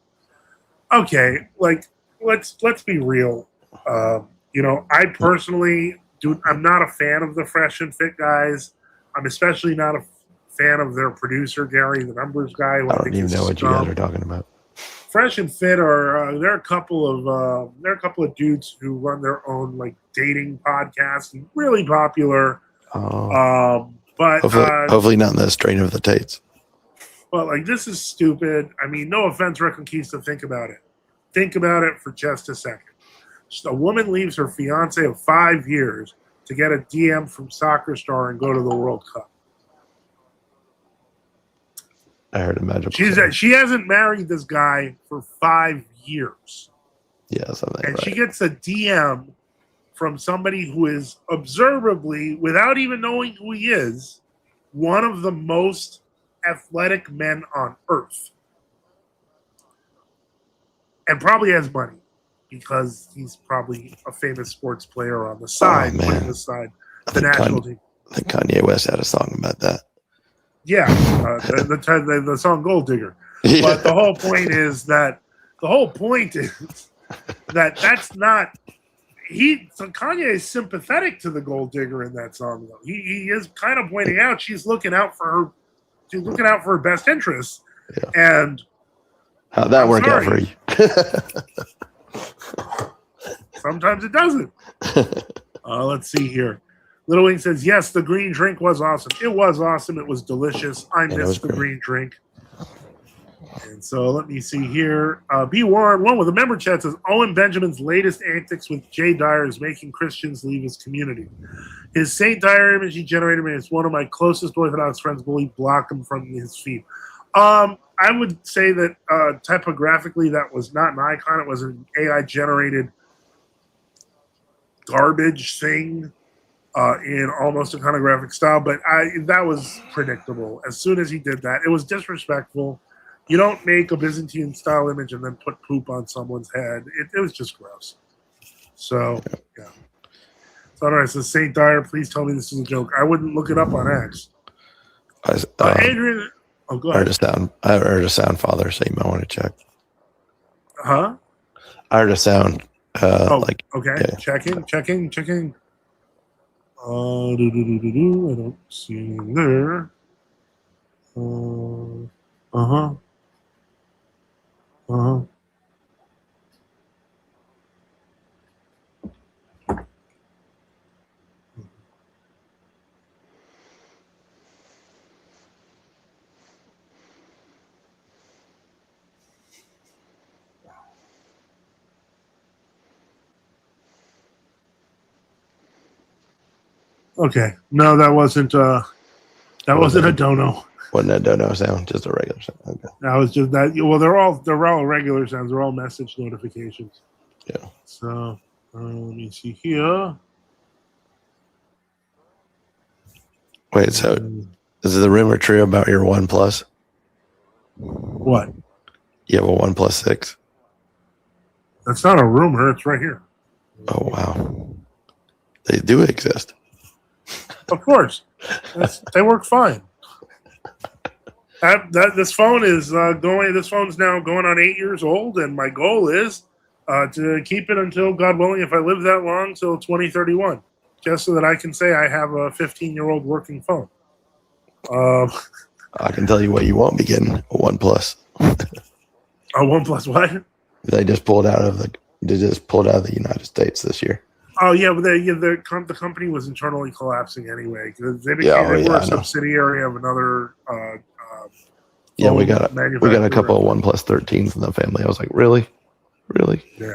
Okay, let's be real. I personally I'm not a fan of the fresh and fit guys. I'm especially not a fan of their producer, Gary, the numbers guy. I don't even know what you guys are talking about. Fresh and Fit are they're a couple of dudes who run their own like dating podcast and really popular. But hopefully not in the strain of the Tates. But like this is stupid. I mean, no offense, Reconquista. Think about it. Think about it for just a second. A woman leaves her fiance of 5 years to get a DM from soccer star and go to the World Cup. I heard a magical. She hasn't married this guy for 5 years. Yeah, something. And right. she gets a DM from somebody who is observably, without even knowing who he is, one of the most athletic men on earth. And probably has money because he's probably a famous sports player on the side, putting aside the national team. I think Kanye West had a song about that. Yeah, the song Gold Digger. Yeah. But the whole point is that that's not so Kanye is sympathetic to the gold digger in that song though. He is kind of pointing out she's looking out for her best interests. Yeah. And how'd that work out for you? Sometimes it doesn't. Let's see here. Little Wing says, yes, the green drink was awesome. It was awesome. It was delicious. I missed the green drink. And so let me see here. B. Warren, one with a member chat, says Owen Benjamin's latest antics with Jay Dyer is making Christians leave his community. His St. Dyer image he generated is one of my closest Orthodox friends. Will he block him from his feed? I would say that typographically that was not an icon. It was an AI-generated garbage thing in almost a iconographic style. But that was predictable. As soon as he did that, it was disrespectful. You don't make a Byzantine-style image and then put poop on someone's head. It was just gross. So, yeah. So, all right, so St. Dyer, please tell me this is a joke. I wouldn't look it up on X. Adrian, go ahead. I heard a sound, Father, so you might want to check. Huh? I heard a sound. Okay. Yeah. Checking. I don't see anything there. Okay. No, that wasn't a dono. Wasn't a dono sound, just a regular sound. Okay. That was just that. Well, they're all regular sounds. They're all message notifications. Yeah. So let me see here. Wait, so is the rumor true about your OnePlus? What? You have a OnePlus 6? That's not a rumor. It's right here. Oh, wow. They do exist. Of course. They work fine. This phone is This phone's now going on 8 years old, and my goal is to keep it until, God willing, if I live that long, till 2031, just so that I can say I have a 15-year-old working phone. I can tell you what you won't be getting: a OnePlus. A OnePlus what? They just pulled out of the United States this year. Oh yeah, but the company was internally collapsing anyway because they were a subsidiary of another. Yeah, we got a couple of OnePlus 13s in the family. I was like, really? Yeah,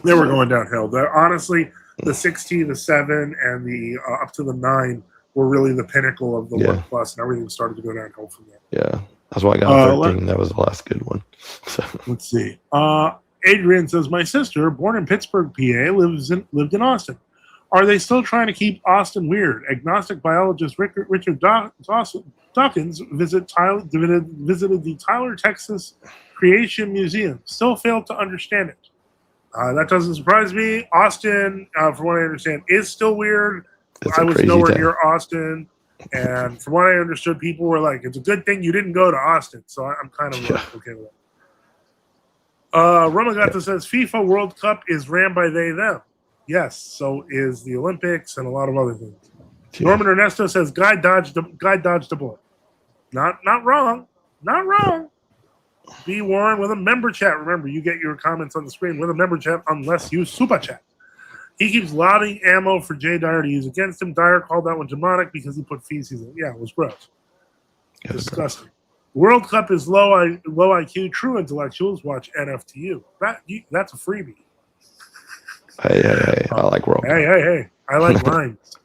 they were going downhill. Honestly, the 6T, the 7, and the up to the 9 were really the pinnacle of the OnePlus, and everything started to go downhill from there. Yeah, that's why I got a 13. That was the last good one. So. Let's see. Adrian says, my sister, born in Pittsburgh, PA, lived in Austin. Are they still trying to keep Austin weird? Agnostic biologist Richard Dawkins visited the Tyler, Texas Creation Museum. Still failed to understand it. That doesn't surprise me. Austin, from what I understand, is still weird. I was nowhere near Austin. And from what I understood, people were like, it's a good thing you didn't go to Austin. So I'm kind of okay with it. Romagata says FIFA World Cup is ran by they, them. Yes, so is the Olympics and a lot of other things. Yeah. Norman Ernesto says guy dodged a bullet. Not wrong. Not wrong. B. Warren with a member chat. Remember, you get your comments on the screen with a member chat unless you super chat. He keeps lobbing ammo for Jay Dyer to use against him. Dyer called that one demonic because he put feces in it. Yeah, it was gross. Disgusting. World Cup is low IQ. True intellectuals watch NFTU. That's a freebie. Hey, I like world. Hey. I like wines.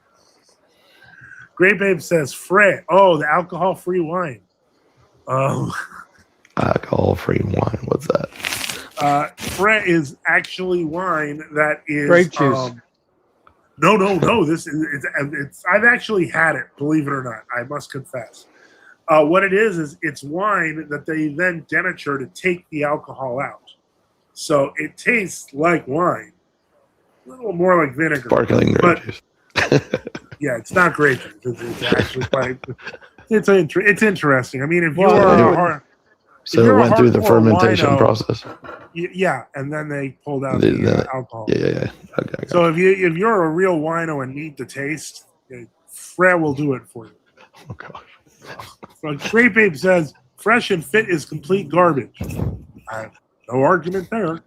Great Babe says, Fret. Oh, the alcohol-free wine. Alcohol-free wine. What's that? Fret is actually wine that is Grape juice. No. This is it's. I've actually had it. Believe it or not, I must confess. What it is it's wine that they then denature to take the alcohol out. So it tastes like wine, a little more like vinegar. Sparkling grape juice. Yeah, it's not grape juice. It's actually quite. It's interesting. I mean, if you So it went through the fermentation process. Yeah, and then they pulled out the alcohol. Yeah. Okay. So if you're a real wino and need the taste, Fred will do it for you. Oh gosh. So Great Babe says, fresh and fit is complete garbage. No argument there.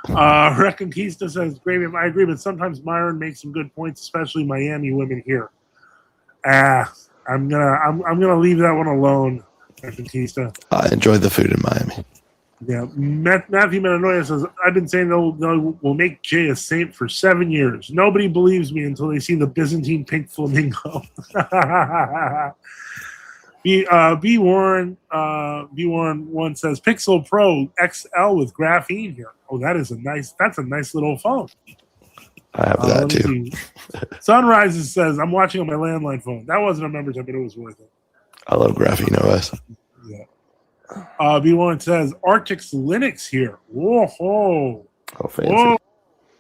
Reconquista says, Great Babe, I agree, but sometimes Myron makes some good points, especially Miami women here. I'm gonna leave that one alone, Reconquista. I enjoyed the food in Miami. Yeah, Matthew Menanoia says, I've been saying we'll make Jay a saint for 7 years. Nobody believes me until they see the Byzantine pink flamingo. B Warren 1 says Pixel Pro XL with graphene here. Oh, that's a nice little phone. I have that too. Sunrises says, I'm watching on my landline phone. That wasn't a membership, but it was worth it. I love graphene OS. Yeah. B1 says Arctic's Linux here. Whoa! Oh, fancy. Whoa.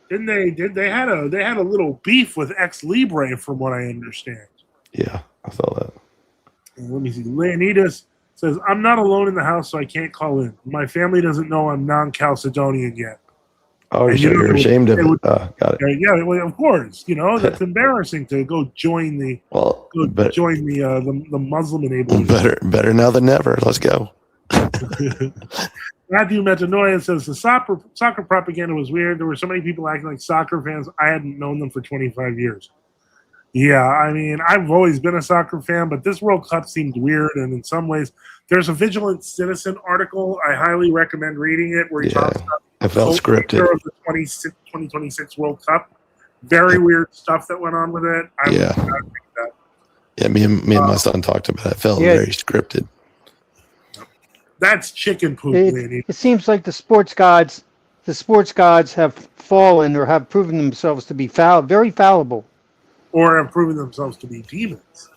Didn't they had a little beef with Ex Libre from what I understand. Yeah, I saw that. Let me see. Leonidas says, I'm not alone in the house, so I can't call in. My family doesn't know I'm non-Chalcedonian yet. Oh, you're ashamed of it. Got it. Yeah, well, of course. That's embarrassing to go join the Muslim enabled. Better now than never. Let's go. Matthew Metanoia says the soccer propaganda was weird. There were so many people acting like soccer fans. I hadn't known them for 25 years. Yeah, I mean, I've always been a soccer fan, but this World Cup seemed weird. And in some ways, there's a Vigilant Citizen article. I highly recommend reading it where he talks about it felt scripted. Of the 2026 World Cup. Very weird stuff that went on with it. I would not think that. Yeah, me and my son talked about it. It felt very scripted. That's chicken poop, lady. It seems like the sports gods have fallen or have proven themselves to be very fallible. Or have proven themselves to be demons.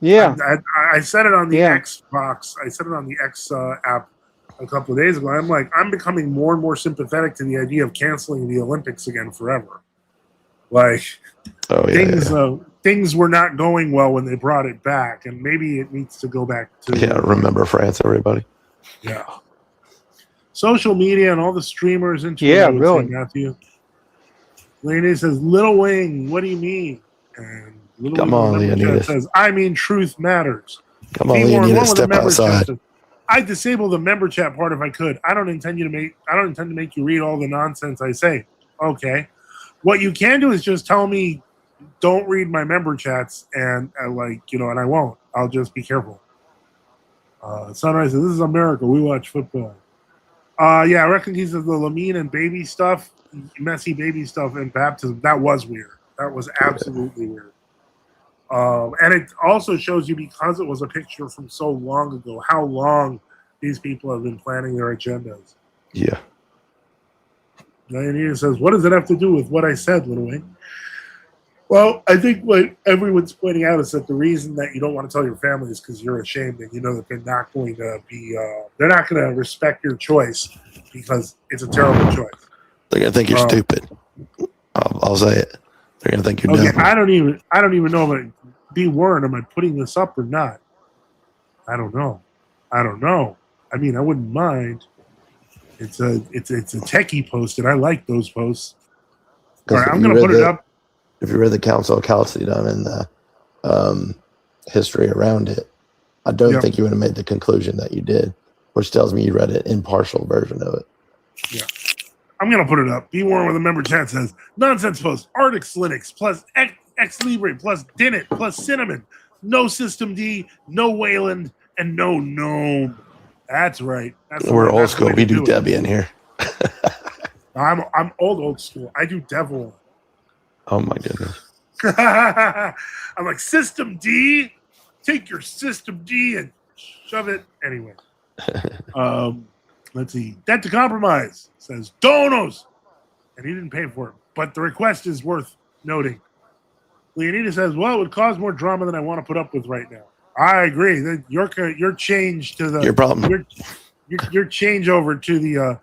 Yeah. I said it on the Xbox. I said it on the X app a couple of days ago. I'm like, I'm becoming more and more sympathetic to the idea of canceling the Olympics again forever. Like, things were not going well when they brought it back, and maybe it needs to go back to. Yeah, remember France, everybody. Yeah. Social media and all the streamers into really, Matthew. Leonidas says, Little Wing, what do you mean? And Come on, Leonidas says, I mean, truth matters. Come on, Leonidas, step outside. I'd disable the member chat part if I could. I don't intend to make you read all the nonsense I say. Okay. What you can do is just tell me, don't read my member chats, and and I won't. I'll just be careful. Sunrise says, this is America. We watch football. I reckon he says the Lamine and baby stuff, messy baby stuff in baptism. That was weird. That was absolutely weird. And it also shows you, because it was a picture from so long ago, how long these people have been planning their agendas. Yeah. Diana says, what does it have to do with what I said, Little Wing? Well, I think what everyone's pointing out is that the reason that you don't want to tell your family is because you're ashamed and you know that they're not going to respect your choice because it's a terrible choice. They're going to think you're stupid. I'll say it. They're going to think you're dumb. I don't even know if be warned, am I putting this up or not? I don't know. I mean, I wouldn't mind. It's a techie post, and I like those posts. All right, I'm going to put it up. If you read the Council of Chalcedon and the history around it, I don't think you would have made the conclusion that you did, which tells me you read an impartial version of it. Yeah. I'm going to put it up. Be warned when the member chat says, nonsense post, Arctic's Linux, plus X Libre, plus Dinit, plus Cinnamon, no System D, no Wayland, and no Gnome. That's right. We're old school. We do Debian here. I'm old school. I do devil. Oh my goodness. I'm like, System D, take your System D and shove it anyway. Let's see. Debt to Compromise says donos, and he didn't pay for it, but the request is worth noting. Leonida says, well, it would cause more drama than I want to put up with right now. I agree. That your change to the Your problem. Your change over to the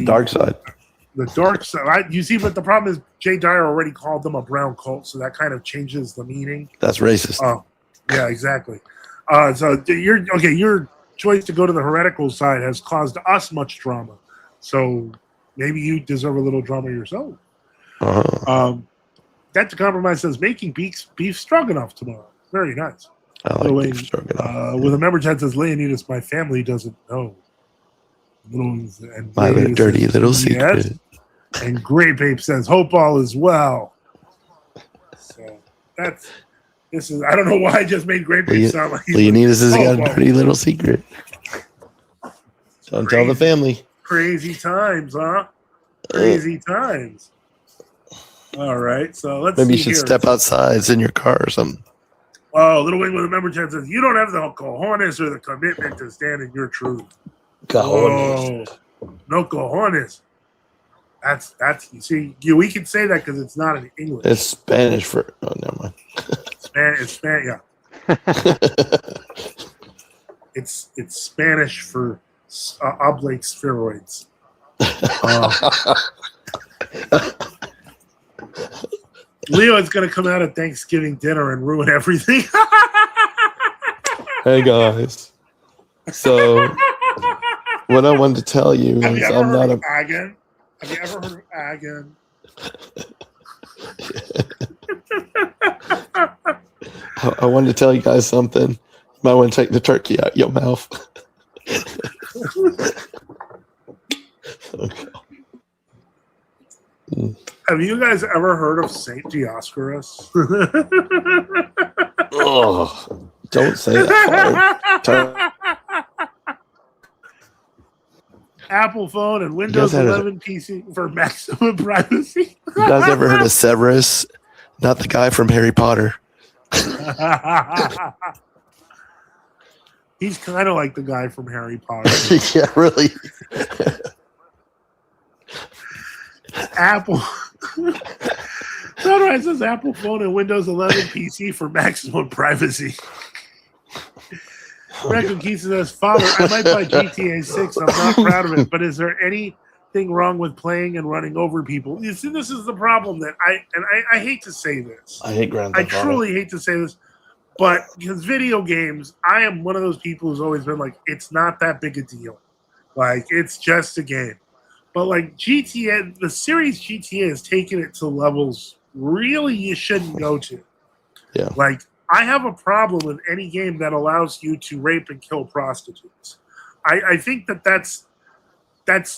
Dark side. The dark side. You see, but the problem is Jay Dyer already called them a brown cult, so that kind of changes the meaning. That's racist. Oh, yeah, exactly. So your choice to go to the heretical side has caused us much drama. So maybe you deserve a little drama yourself. That to Compromise says making beef stroganoff tomorrow. Very nice. I like beef stroganoff. With a member chat says Leonidas, my family doesn't know. My dirty little secret. Yes. And Great Babe says, hope all is well. So this is, I don't know why I just made Great Babe sound like Leonidas has got a dirty little secret. Don't tell the family. Crazy times, huh? Crazy times. All right, so let's maybe see you should here. step outside. It's in your car or something. Oh, Little Wing with a member chat says, you don't have the cojones or the commitment to stand in your truth. Cojones. Oh, no cojones. That's you see, we can say that because it's not in English. It's Spanish for. Oh, never mind. It's Spanish. Yeah. it's Spanish for oblate steroids. Leo is going to come out at Thanksgiving dinner and ruin everything. Hey guys. So what I wanted to tell you Have is you ever I'm heard not of Agon? Have you ever heard of Agon? I wanted to tell you guys something. You might want to take the turkey out your mouth. Okay. Have you guys ever heard of Saint Dioscorus? Oh, don't say that. Apple phone and Windows 11 PC for maximum privacy. You guys ever heard of Severus? Not the guy from Harry Potter. He's kind of like the guy from Harry Potter. Yeah, really. Apple. Sunrise says Apple phone and Windows 11 PC for maximum privacy. Reckon Keith says, Father, I might buy GTA 6. I'm not proud of it, but is there anything wrong with playing and running over people? You see, this is the problem that I hate to say this. I hate Grand I Theft Auto. truly hate to say this, but because video games, I am one of those people who's always been like, it's not that big a deal. Like, it's just a game. But like GTA, the series GTA has taken it to levels really you shouldn't go to. Yeah. Like, I have a problem with any game that allows you to rape and kill prostitutes. I think that's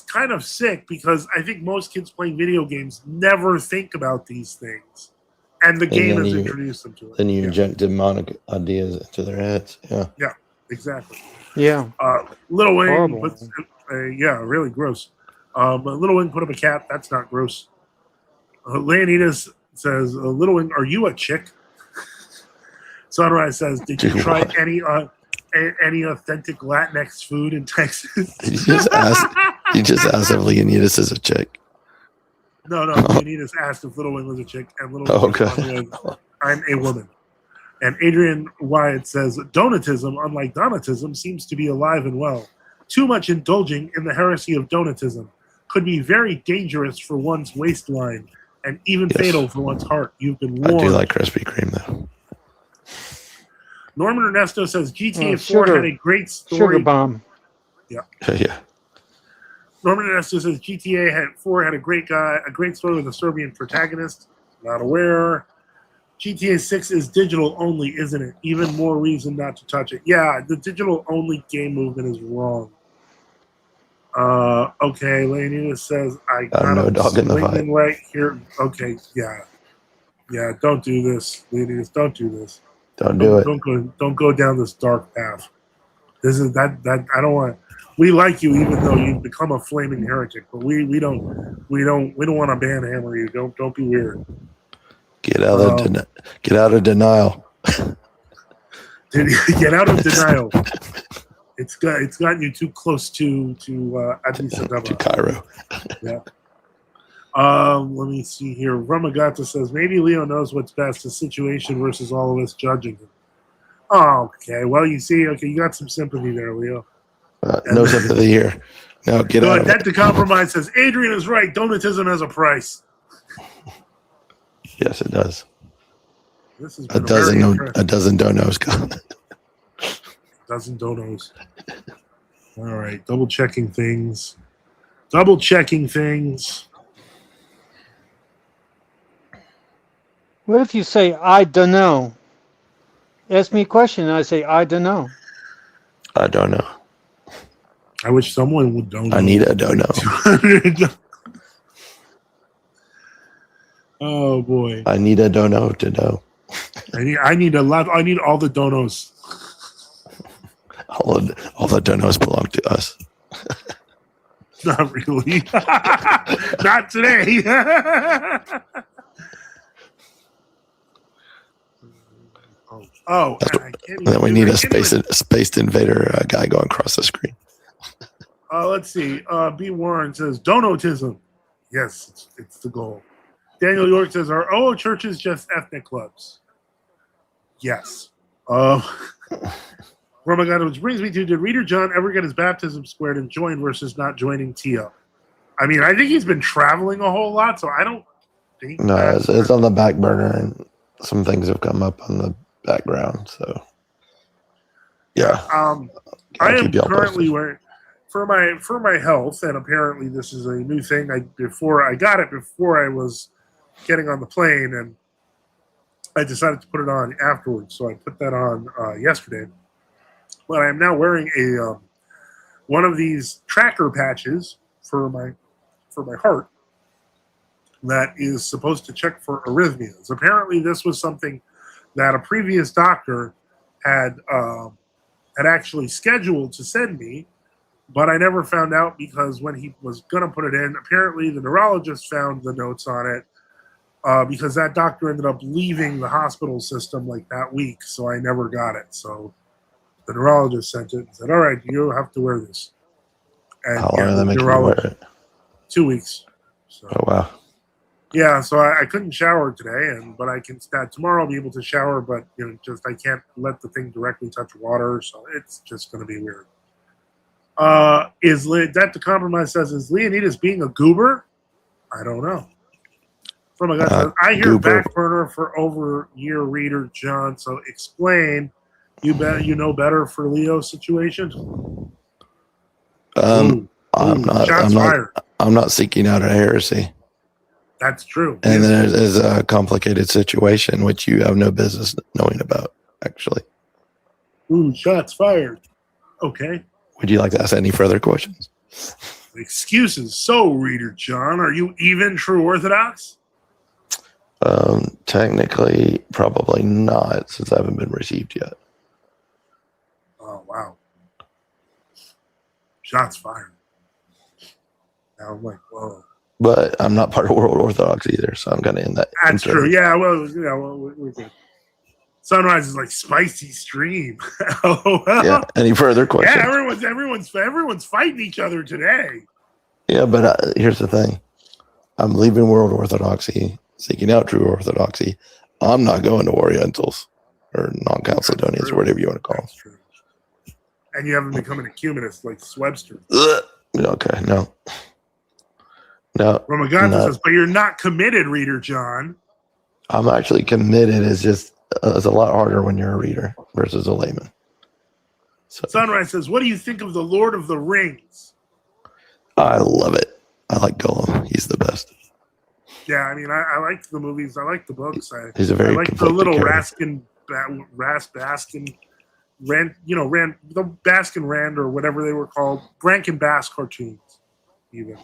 kind of sick because I think most kids playing video games never think about these things. And the game has introduced them to it. Then you inject demonic ideas into their heads. Yeah. Yeah, exactly. Yeah. Little Wayne Horrible. puts, really gross. But Little Wing put up a cat. That's not gross. Leonidas says, Little Wing, are you a chick? Sunrise says, did you try any authentic Latinx food in Texas? Did you just ask? You just asked if Leonidas is a chick. No. Leonidas asked if Little Wing was a chick, and Little Wing responded, I'm a woman. And Adrian Wyatt says, Donatism, unlike Donatism, seems to be alive and well. Too much indulging in the heresy of Donatism could be very dangerous for one's waistline and even fatal for one's heart. You've been warned. I do like Krispy Kreme, though. Norman Ernesto says GTA 4 had a great story. Sugar bomb. Yeah. Yeah. Norman Ernesto says GTA 4 had a great story with a Serbian protagonist. Not aware. GTA 6 is digital only, isn't it? Even more reason not to touch it. Yeah, the digital only game movement is wrong. Okay, Leonidas says I got no dog in the fight. Right here. Okay, yeah. Don't do this, Leonidas. Don't do this. Don't do it. Don't go down this dark path. This is that I don't want. We like you, even though you've become a flaming heretic. But we don't want to banhammer you. Don't be weird. Get out of denial. Get out of denial. It's gotten you too close to Addis Ababa. To Cairo. Yeah. Let me see here. Ramagata says maybe Leo knows what's best, the situation versus all of us judging him. Oh, okay. Well, you see, you got some sympathy there, Leo. No sympathy here. No, get out of That it. the compromise says Adrian is right. Donatism has a price. Yes, it does. This has A been dozen donos. dozen donos. All right, double checking things. What if you say, I don't know? Ask me a question, and I say, I don't know. I don't know. I wish someone would donate. I need a dono. Oh boy. I need a dono to know. I need a lot. I need all the donos. All the donos belong to us. Not really. Not today. Oh, Then we need a spaced invader guy going across the screen. Let's see. B. Warren says donotism. Yes, it's the goal. Daniel York says, are OO churches just ethnic clubs? Yes. Romagado, which brings me to, did Reader John ever get his baptism squared and join versus not joining TO? I mean, I think he's been traveling a whole lot, so I don't think. No, it's on the back burner, and some things have come up on the background. So, yeah. I am currently wearing for my health, and apparently this is a new thing. Before I was getting on the plane, and I decided to put it on afterwards. So I put that on yesterday. But I am now wearing a one of these tracker patches for my heart that is supposed to check for arrhythmias. Apparently, this was something that a previous doctor had actually scheduled to send me, but I never found out because when he was going to put it in, apparently the neurologist found the notes on it because that doctor ended up leaving the hospital system like that week, so I never got it. So the neurologist sent it and said, all right, you have to wear this. And how long are they making you wear it? 2 weeks. So, oh, wow. Yeah, so I couldn't shower today, but I can tomorrow. I'll be able to shower, but I can't let the thing directly touch water, so it's just going to be weird. That the compromise says, is Leonidas being a goober? I don't know. From a guy says, I hear goober. back burner for over year Reader John. So explain. You know better for Leo's situation. I'm Shots fired. not seeking out a heresy. That's true. And then there's a complicated situation which you have no business knowing about, actually. Ooh, shots fired. Okay. Would you like to ask any further questions? Excuses. So, Reader John, are you even true Orthodox? Technically, probably not, since I haven't been received yet. Oh, wow. Shots fired. Now I'm like, whoa. But I'm not part of World Orthodox either, so I'm kind of in that. That's true. Yeah, we're good. Sunrise is like spicy stream. Oh, well. Yeah. Any further questions? Yeah, everyone's fighting each other today. Yeah, but here's the thing: I'm leaving World Orthodoxy, seeking out true Orthodoxy. I'm not going to Orientals or non-Chalcedonians, or whatever you want to call them. That's true. And you haven't become an ecumenist like Webster. Okay, no. Romaganta says, but you're not committed, Reader John. I'm actually committed. It's just it's a lot harder when you're a reader versus a layman. So, Sunrise says, what do you think of the Lord of the Rings? I love it. I like Gollum. He's the best. Yeah, I mean, I like the movies. I like the books. He's a very I like the little character. Baskin Rand, the Baskin Rand or whatever they were called, Rankin Bass cartoons, even.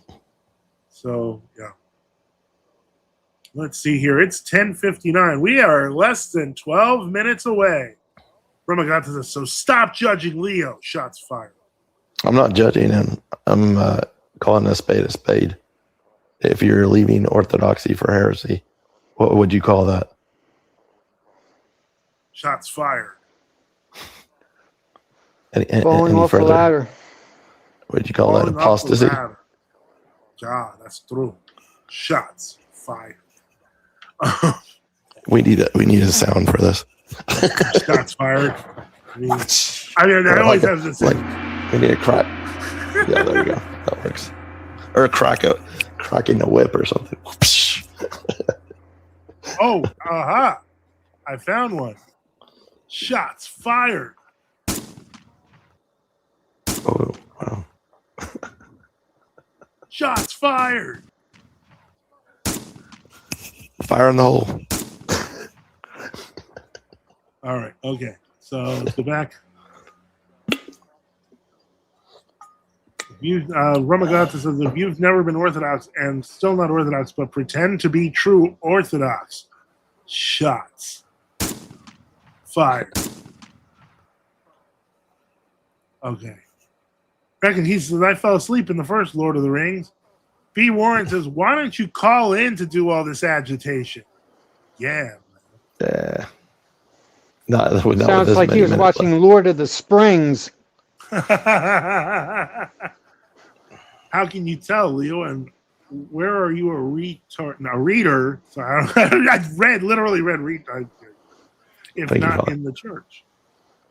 So yeah. Let's see here. It's 10:59. We are less than 12 minutes away. Ramagata says, so stop judging Leo. Shots fired. I'm not judging him. I'm calling a spade a spade. If you're leaving orthodoxy for heresy, what would you call that? Shots fired. Falling Any off the further? ladder. Would you call that Falling off the apostasy? ladder. God, that's true. Shots fired. We need a sound for this. Shots fired. I mean, I always have this. We need a crack. Yeah, there you go. That works. Or cracking a whip or something. Oh, aha! I found one. Shots fired. Oh, wow. Shots fired. Fire in the hole. All right. Okay. So let's go back. Ramagata says, if you've never been Orthodox and still not Orthodox, but pretend to be true Orthodox, shots fired. Okay. Beckon, he says, I fell asleep in the first Lord of the Rings. B. Warren says, why don't you call in to do all this agitation? Yeah. Yeah. Not Sounds like he was watching Lord of the Springs. How can you tell, Leo? And where are you a retard? No, reader. So I literally read read. If Thank not you, in the church.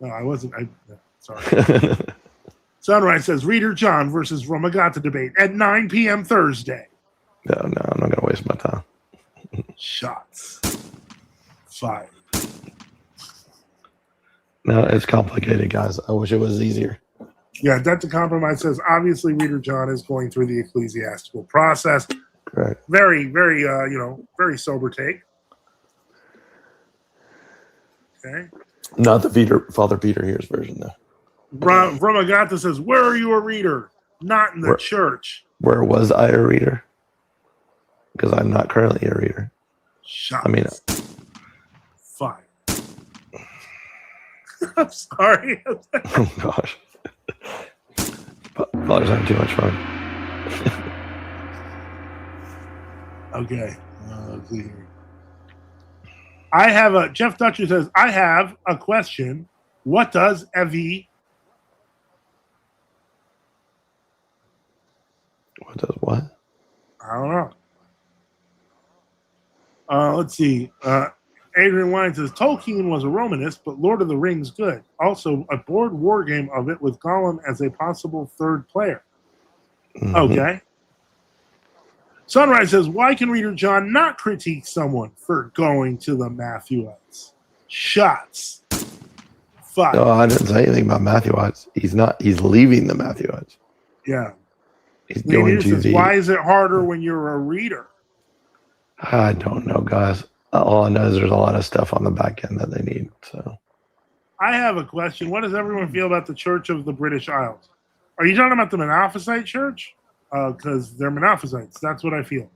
No, I wasn't. Sorry. Sunrise says Reader John versus Romagata debate at 9 p.m. Thursday. No, I'm not going to waste my time. Shots fired. No, it's complicated, guys. I wish it was easier. Yeah, Debt to Compromise says obviously Reader John is going through the ecclesiastical process. Right. Very, very, very sober take. Okay. Not the Father Peter here's version, though. Romagata says, where are you a reader? Not in the church. Where was I a reader? Because I'm not currently a reader. Shots. I mean, fire. I'm sorry. oh gosh. Father's having too much fun. Okay. Let's see here. I have Jeff Dutcher says, I have a question. What does Evi? What does what? I don't know. Let's see. Adrian Wine says Tolkien was a Romanist, but Lord of the Rings good. Also, a board war game of it with Gollum as a possible third player. Mm-hmm. Okay. Sunrise says, why can Reader John not critique someone for going to the Matthewites? Shots fired. No, I didn't say anything about Matthewites. He's not. He's leaving the Matthewites. Yeah. He's going to the. Why is it harder when you're a reader? I don't know, guys. All I know is there's a lot of stuff on the back end that they need. So, I have a question. What does everyone feel about the Church of the British Isles? Are you talking about the Monophysite Church? Because they're Monophysites. That's what I feel.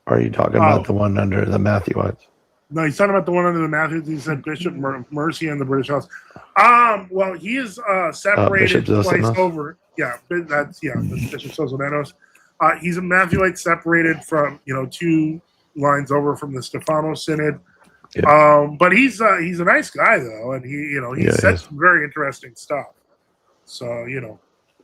Are you talking about the one under the Matthewites? No, he's talking about the one under the Matthews. He said Bishop Mercy and the British Isles. Well, he is separated twice over. Yeah, that's Bishop Sosonenos. He's a Matthewite separated from 2 lines over from the Stefano Synod. Yeah. But he's a nice guy though, and he said some very interesting stuff. So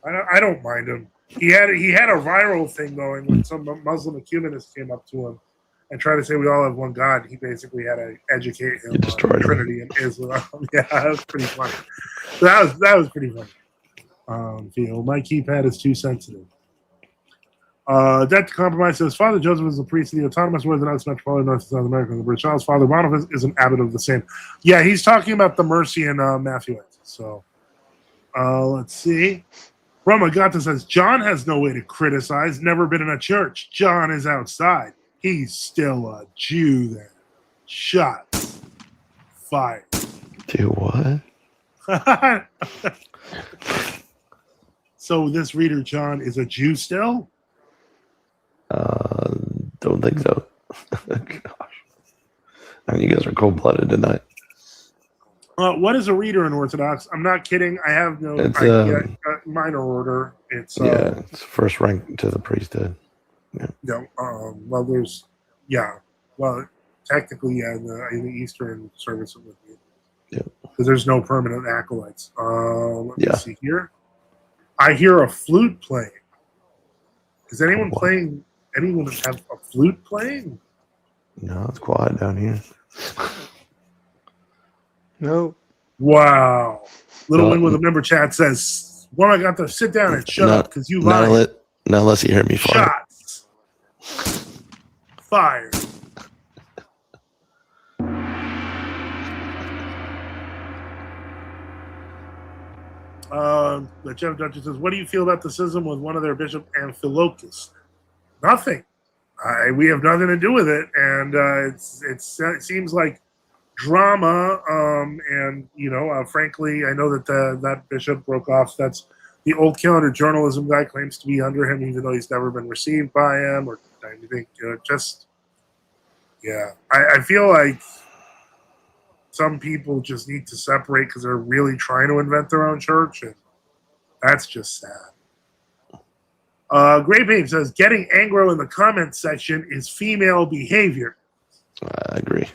I don't mind him. He had a viral thing going when some Muslim ecumenist came up to him and tried to say we all have one God. He basically had to educate him on Trinity and Islam. Yeah, that was pretty funny. That was pretty funny. My keypad is too sensitive. Debt to Compromise says Father Joseph is a priest of the autonomous Orthodox Metropolitan North and South America and the British Isles. Father Boniface is an abbot of the same. Yeah, he's talking about the Mercian Matthewites. So let's see. Romagata says John has no way to criticize. Never been in a church. John is outside. He's still a Jew then. Shots fired. Do what? So this reader John is a Jew still? Don't think so. Gosh. I mean, you guys are cold-blooded tonight. What is a reader in Orthodox? I'm not kidding. I have no It's, idea. Minor order. It's it's first rank to the priesthood. well, there's well, technically, in the Eastern service it would be. Yeah. Because there's no permanent acolytes. Let me Yeah. see here. I hear a flute playing. Is anyone What? playing? Anyone have a flute playing? No, it's quiet down here. No. Wow. Little No. Wing with a member chat says, "Well, I got to sit down and shut No, up because you Not, lied." not unless you hear me fart. Shots fired. The Jeff Dutcher says, "What do you feel about the schism with one of their bishop, Amphilochus?" Nothing. We have nothing to do with it, and it seems like drama. And frankly, I know that that bishop broke off. That's the old calendar journalism guy claims to be under him, even though he's never been received by him or anything. I feel like some people just need to separate because they're really trying to invent their own church, and that's just sad. Great Babe says, "Getting aggro in the comments section is female behavior." I agree.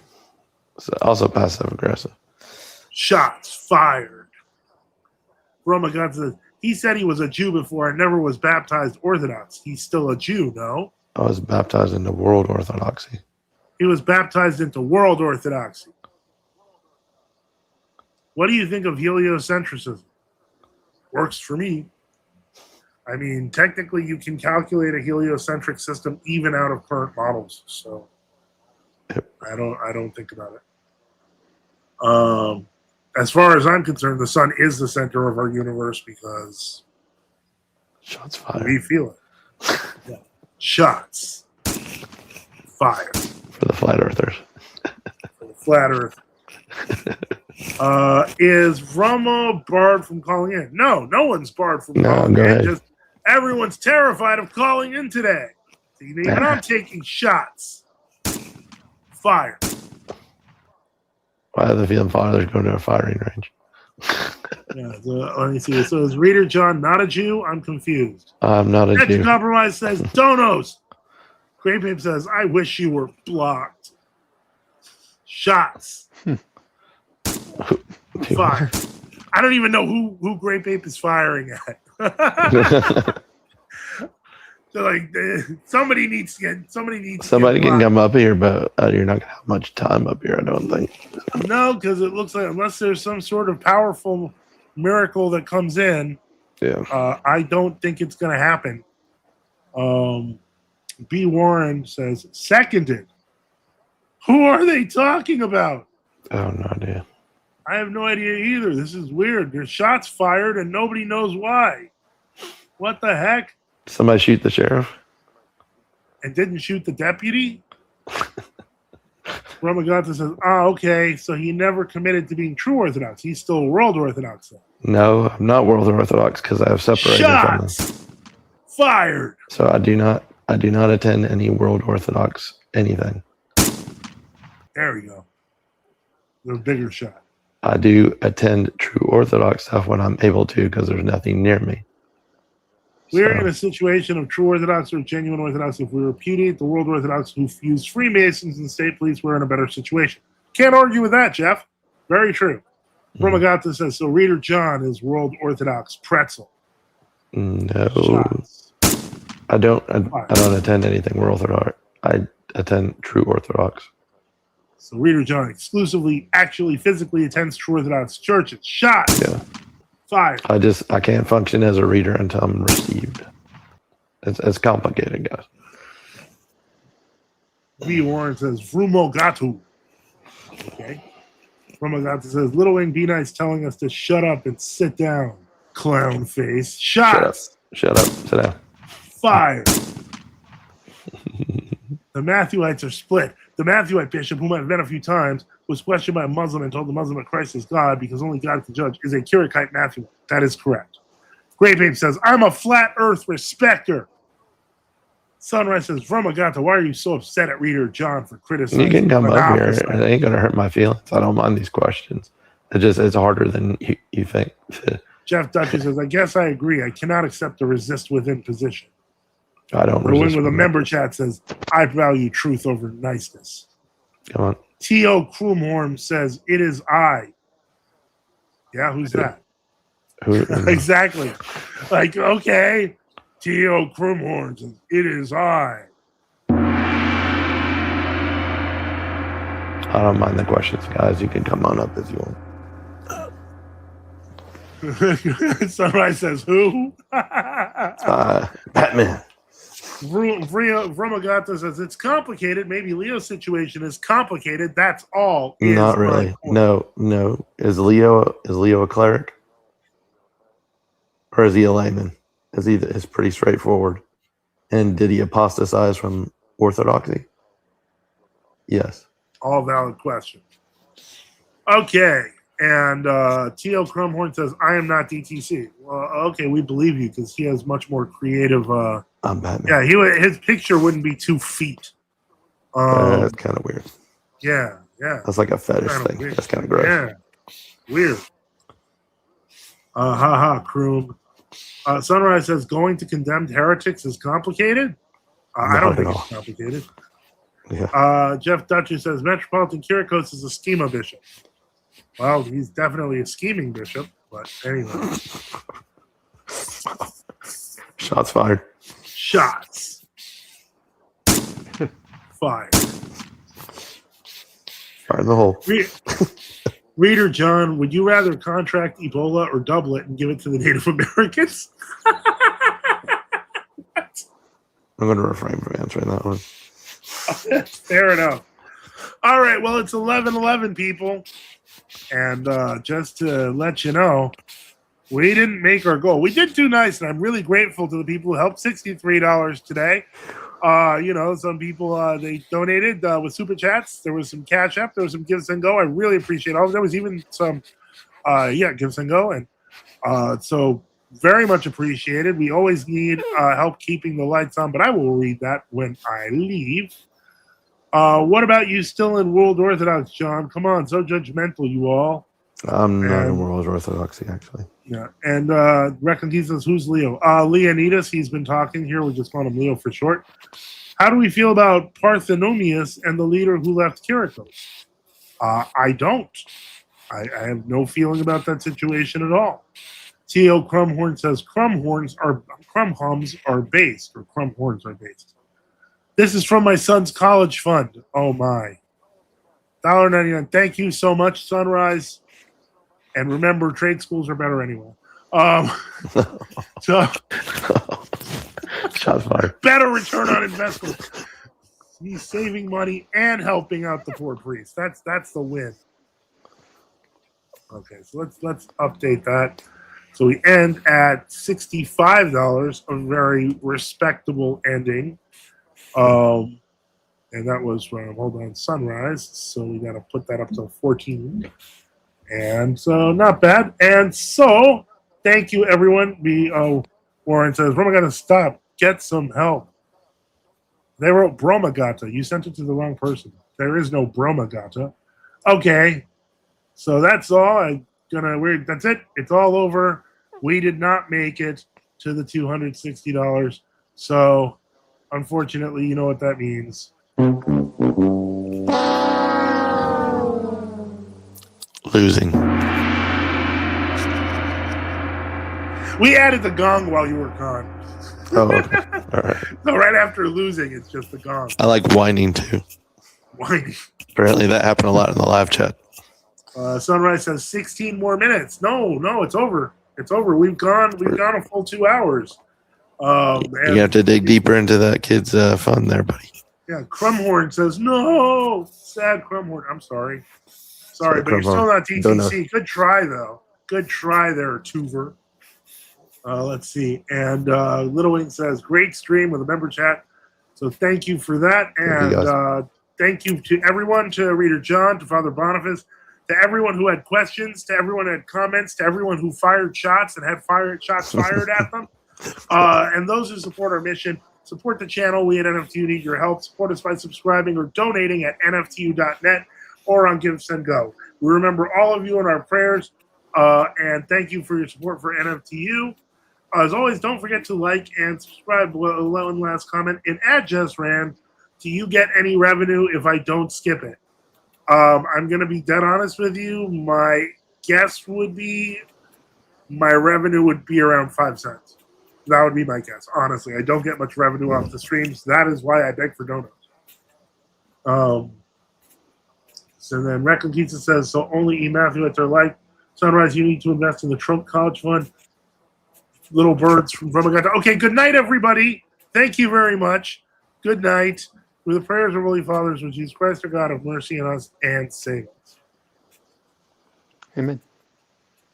It's also passive aggressive. Shots fired. Roma says, "He said he was a Jew before and never was baptized Orthodox. He's still a Jew, no? I was baptized into world orthodoxy. He was baptized into world Orthodoxy. What do you think of heliocentrism?" Works for me. I mean, technically, you can calculate a heliocentric system even out of current models. So, Yep. I don't think about it. As far as I'm concerned, the sun is the center of our universe because Shots fired. we feel it. Yeah. Shots fired For the flat earthers. for the flat Earth. Is Romo barred from calling in? No one's barred from calling go in. ahead. Just everyone's terrified of calling in today. Even I'm taking shots. Fire. I have the feeling fathers going to a firing range. Yeah, so, let me see. So is Reader John not a Jew? I'm confused. I'm not a Edge Jew. Compromise says donos. Great Babe says, "I wish you were blocked." Shots. Fire. I don't even know who Great Babe is firing at. So somebody needs to Somebody get can blocked. come up here, but you're not going to have much time up here, I don't think. No, because it looks like unless there's some sort of powerful miracle that comes in, Yeah. I don't think it's going to happen. B. Warren says, "Seconded." Who are they talking about? I have no idea. I have no idea either. This is weird. There's shots fired and nobody knows why. What the heck? Somebody shoot the sheriff? And didn't shoot the deputy? Ramagata says, okay, so he never committed to being true Orthodox. He's still world Orthodox. Then. No, I'm not world orthodox because I have separated from them. Shots fired. So I do not attend any world orthodox anything. There we go. The bigger shot. I do attend true orthodox stuff when I'm able to because there's nothing near me. We're in a situation of true Orthodox or genuine Orthodox. If we repudiate the world Orthodox who use Freemasons and state police, we're in a better situation. Can't argue with that, Jeff. Very true. Romagata says, so Reader John is world Orthodox pretzel. No, Shots. I don't attend anything world orthodox. I attend true orthodox. So Reader John exclusively, actually, physically attends true Orthodox churches. Shots. Yeah. Fired. I can't function as a reader until I'm received. It's complicated, guys. V. Warren says, Vrumogatu. Okay. Vrumogatu says, Little Wing B Night's telling us to shut up and sit down. Clown face. Shots. Shut up. Sit down. Fired. The Matthewites are split. The Matthewite bishop, whom I've met a few times, was questioned by a Muslim and told the Muslim that Christ is God because only God can judge, is a Kirikite Matthewite. That is correct. Great Babe says, I'm a flat earth respecter. Sunrise says, Vrumagata, why are you so upset at Reader John for criticizing? You can come an up here. opposite?" It ain't going to hurt my feelings. I don't mind these questions. It's harder than you think. Jeff Dutcher says, I guess I agree. I cannot accept the resist within position. I don't Ruin resist with a women. member chat says, I value truth over niceness. Come on. T.O. Krumhorn says, it is I. Yeah, who's that? Who, Exactly. Like, okay. T.O. Krumhorn says, it is I. I don't mind the questions, guys. You can come on up if you want. Sunrise says, who? Batman. Vromagata says, it's complicated. Maybe Leo's situation is complicated. That's all. Not really. No. Is Leo a cleric? Or is he a layman? Is pretty straightforward. And did he apostatize from orthodoxy? Yes. All valid questions. Okay. And T.O. Krumhorn says, I am not DTC. Well, okay, we believe you because he has much more creative. I'm Batman. Yeah, his picture wouldn't be 2 feet. That's kind of weird. Yeah. That's like a fetish Kinda thing. weird. That's kind of gross. Yeah. Weird. Kroom. Sunrise says, going to condemned heretics is complicated? I don't think it's complicated. Yeah. Jeff Dutcher says, Metropolitan Kyrikos is a schema bishop. Well, he's definitely a scheming bishop, but anyway. Shots fired. Shots. Fired. Fire in the hole. Reader John, would you rather contract Ebola or double it and give it to the Native Americans? I'm going to refrain from answering that one. Fair enough. All right, well, it's 11:11, people. And just to let you know, we didn't make our goal. We did do nice, and I'm really grateful to the people who helped. $63 today. Some people, they donated with Super Chats. There was some Cash App. There was some Gives and Go. I really appreciate all of it. There was even some, Gives and Go. And so very much appreciated. We always need help keeping the lights on, but I will read that when I leave. What about you still in World Orthodox, John? Come on, so judgmental, you all. I'm not in World Orthodoxy, actually. Yeah, and Recon says, who's Leo? Leonidas, he's been talking here. We just call him Leo for short. How do we feel about Parthenomius and the leader who left Kyrikos? I don't. I have no feeling about that situation at all. T.O. Krumhorn says, crumhums are based. This is from my son's college fund. Oh, my. $1.99. Thank you so much, Sunrise. And remember, trade schools are better anyway. So Shots fired. better return on investment. He's saving money and helping out the poor priest. That's the win. Okay, so let's update that. So we end at $65, a very respectable ending. And that was from Sunrise. So we got to put that up to 14. And so not bad. And so thank you, everyone. Warren says, Bromagata, got to stop. Get some help. They wrote Bromagata. You sent it to the wrong person. There is no Bromagata. Okay. So that's all. That's it. It's all over. We did not make it to the $260. So unfortunately, you know what that means. Losing. We added the gong while you were gone. Oh, okay. All right. So right after losing, it's just the gong. I like whining too. Whining. Apparently that happened a lot in the live chat. Sunrise says 16 more minutes. No, it's over. It's over. We've gone a full 2 hours. You have to dig deeper into that kid's fun there, buddy. Yeah, Krumhorn says, no. Sad Krumhorn. I'm sorry. Sorry, but you're still not TTC. Good try, though. Good try there, Tuver. Let's see. And Little Wing says, great stream with a member chat. So thank you for that. And thank you to everyone, to Reader John, to Father Boniface, to everyone who had questions, to everyone who had comments, to everyone who fired shots and had shots fired at them. And those who support our mission, support the channel. We at NFTU need your help. Support us by subscribing or donating at nftu.net. or on Give, Send, Go. We remember all of you in our prayers, and thank you for your support for NFTU. As always, don't forget to like and subscribe below. One last comment. And at Just Ran, do you get any revenue if I don't skip it? I'm going to be dead honest with you. My guess would be my revenue would be around 5 cents. That would be my guess. Honestly, I don't get much revenue off the streams. That is why I beg for donuts. So then Recklin Pizza says, so only E. Matthew at their like. Sunrise, you need to invest in the Trump College Fund. Little birds from Brahmagata. Okay, good night, everybody. Thank you very much. Good night. With the prayers of Holy Fathers, with Jesus Christ, our God of mercy on us, and save us. Amen.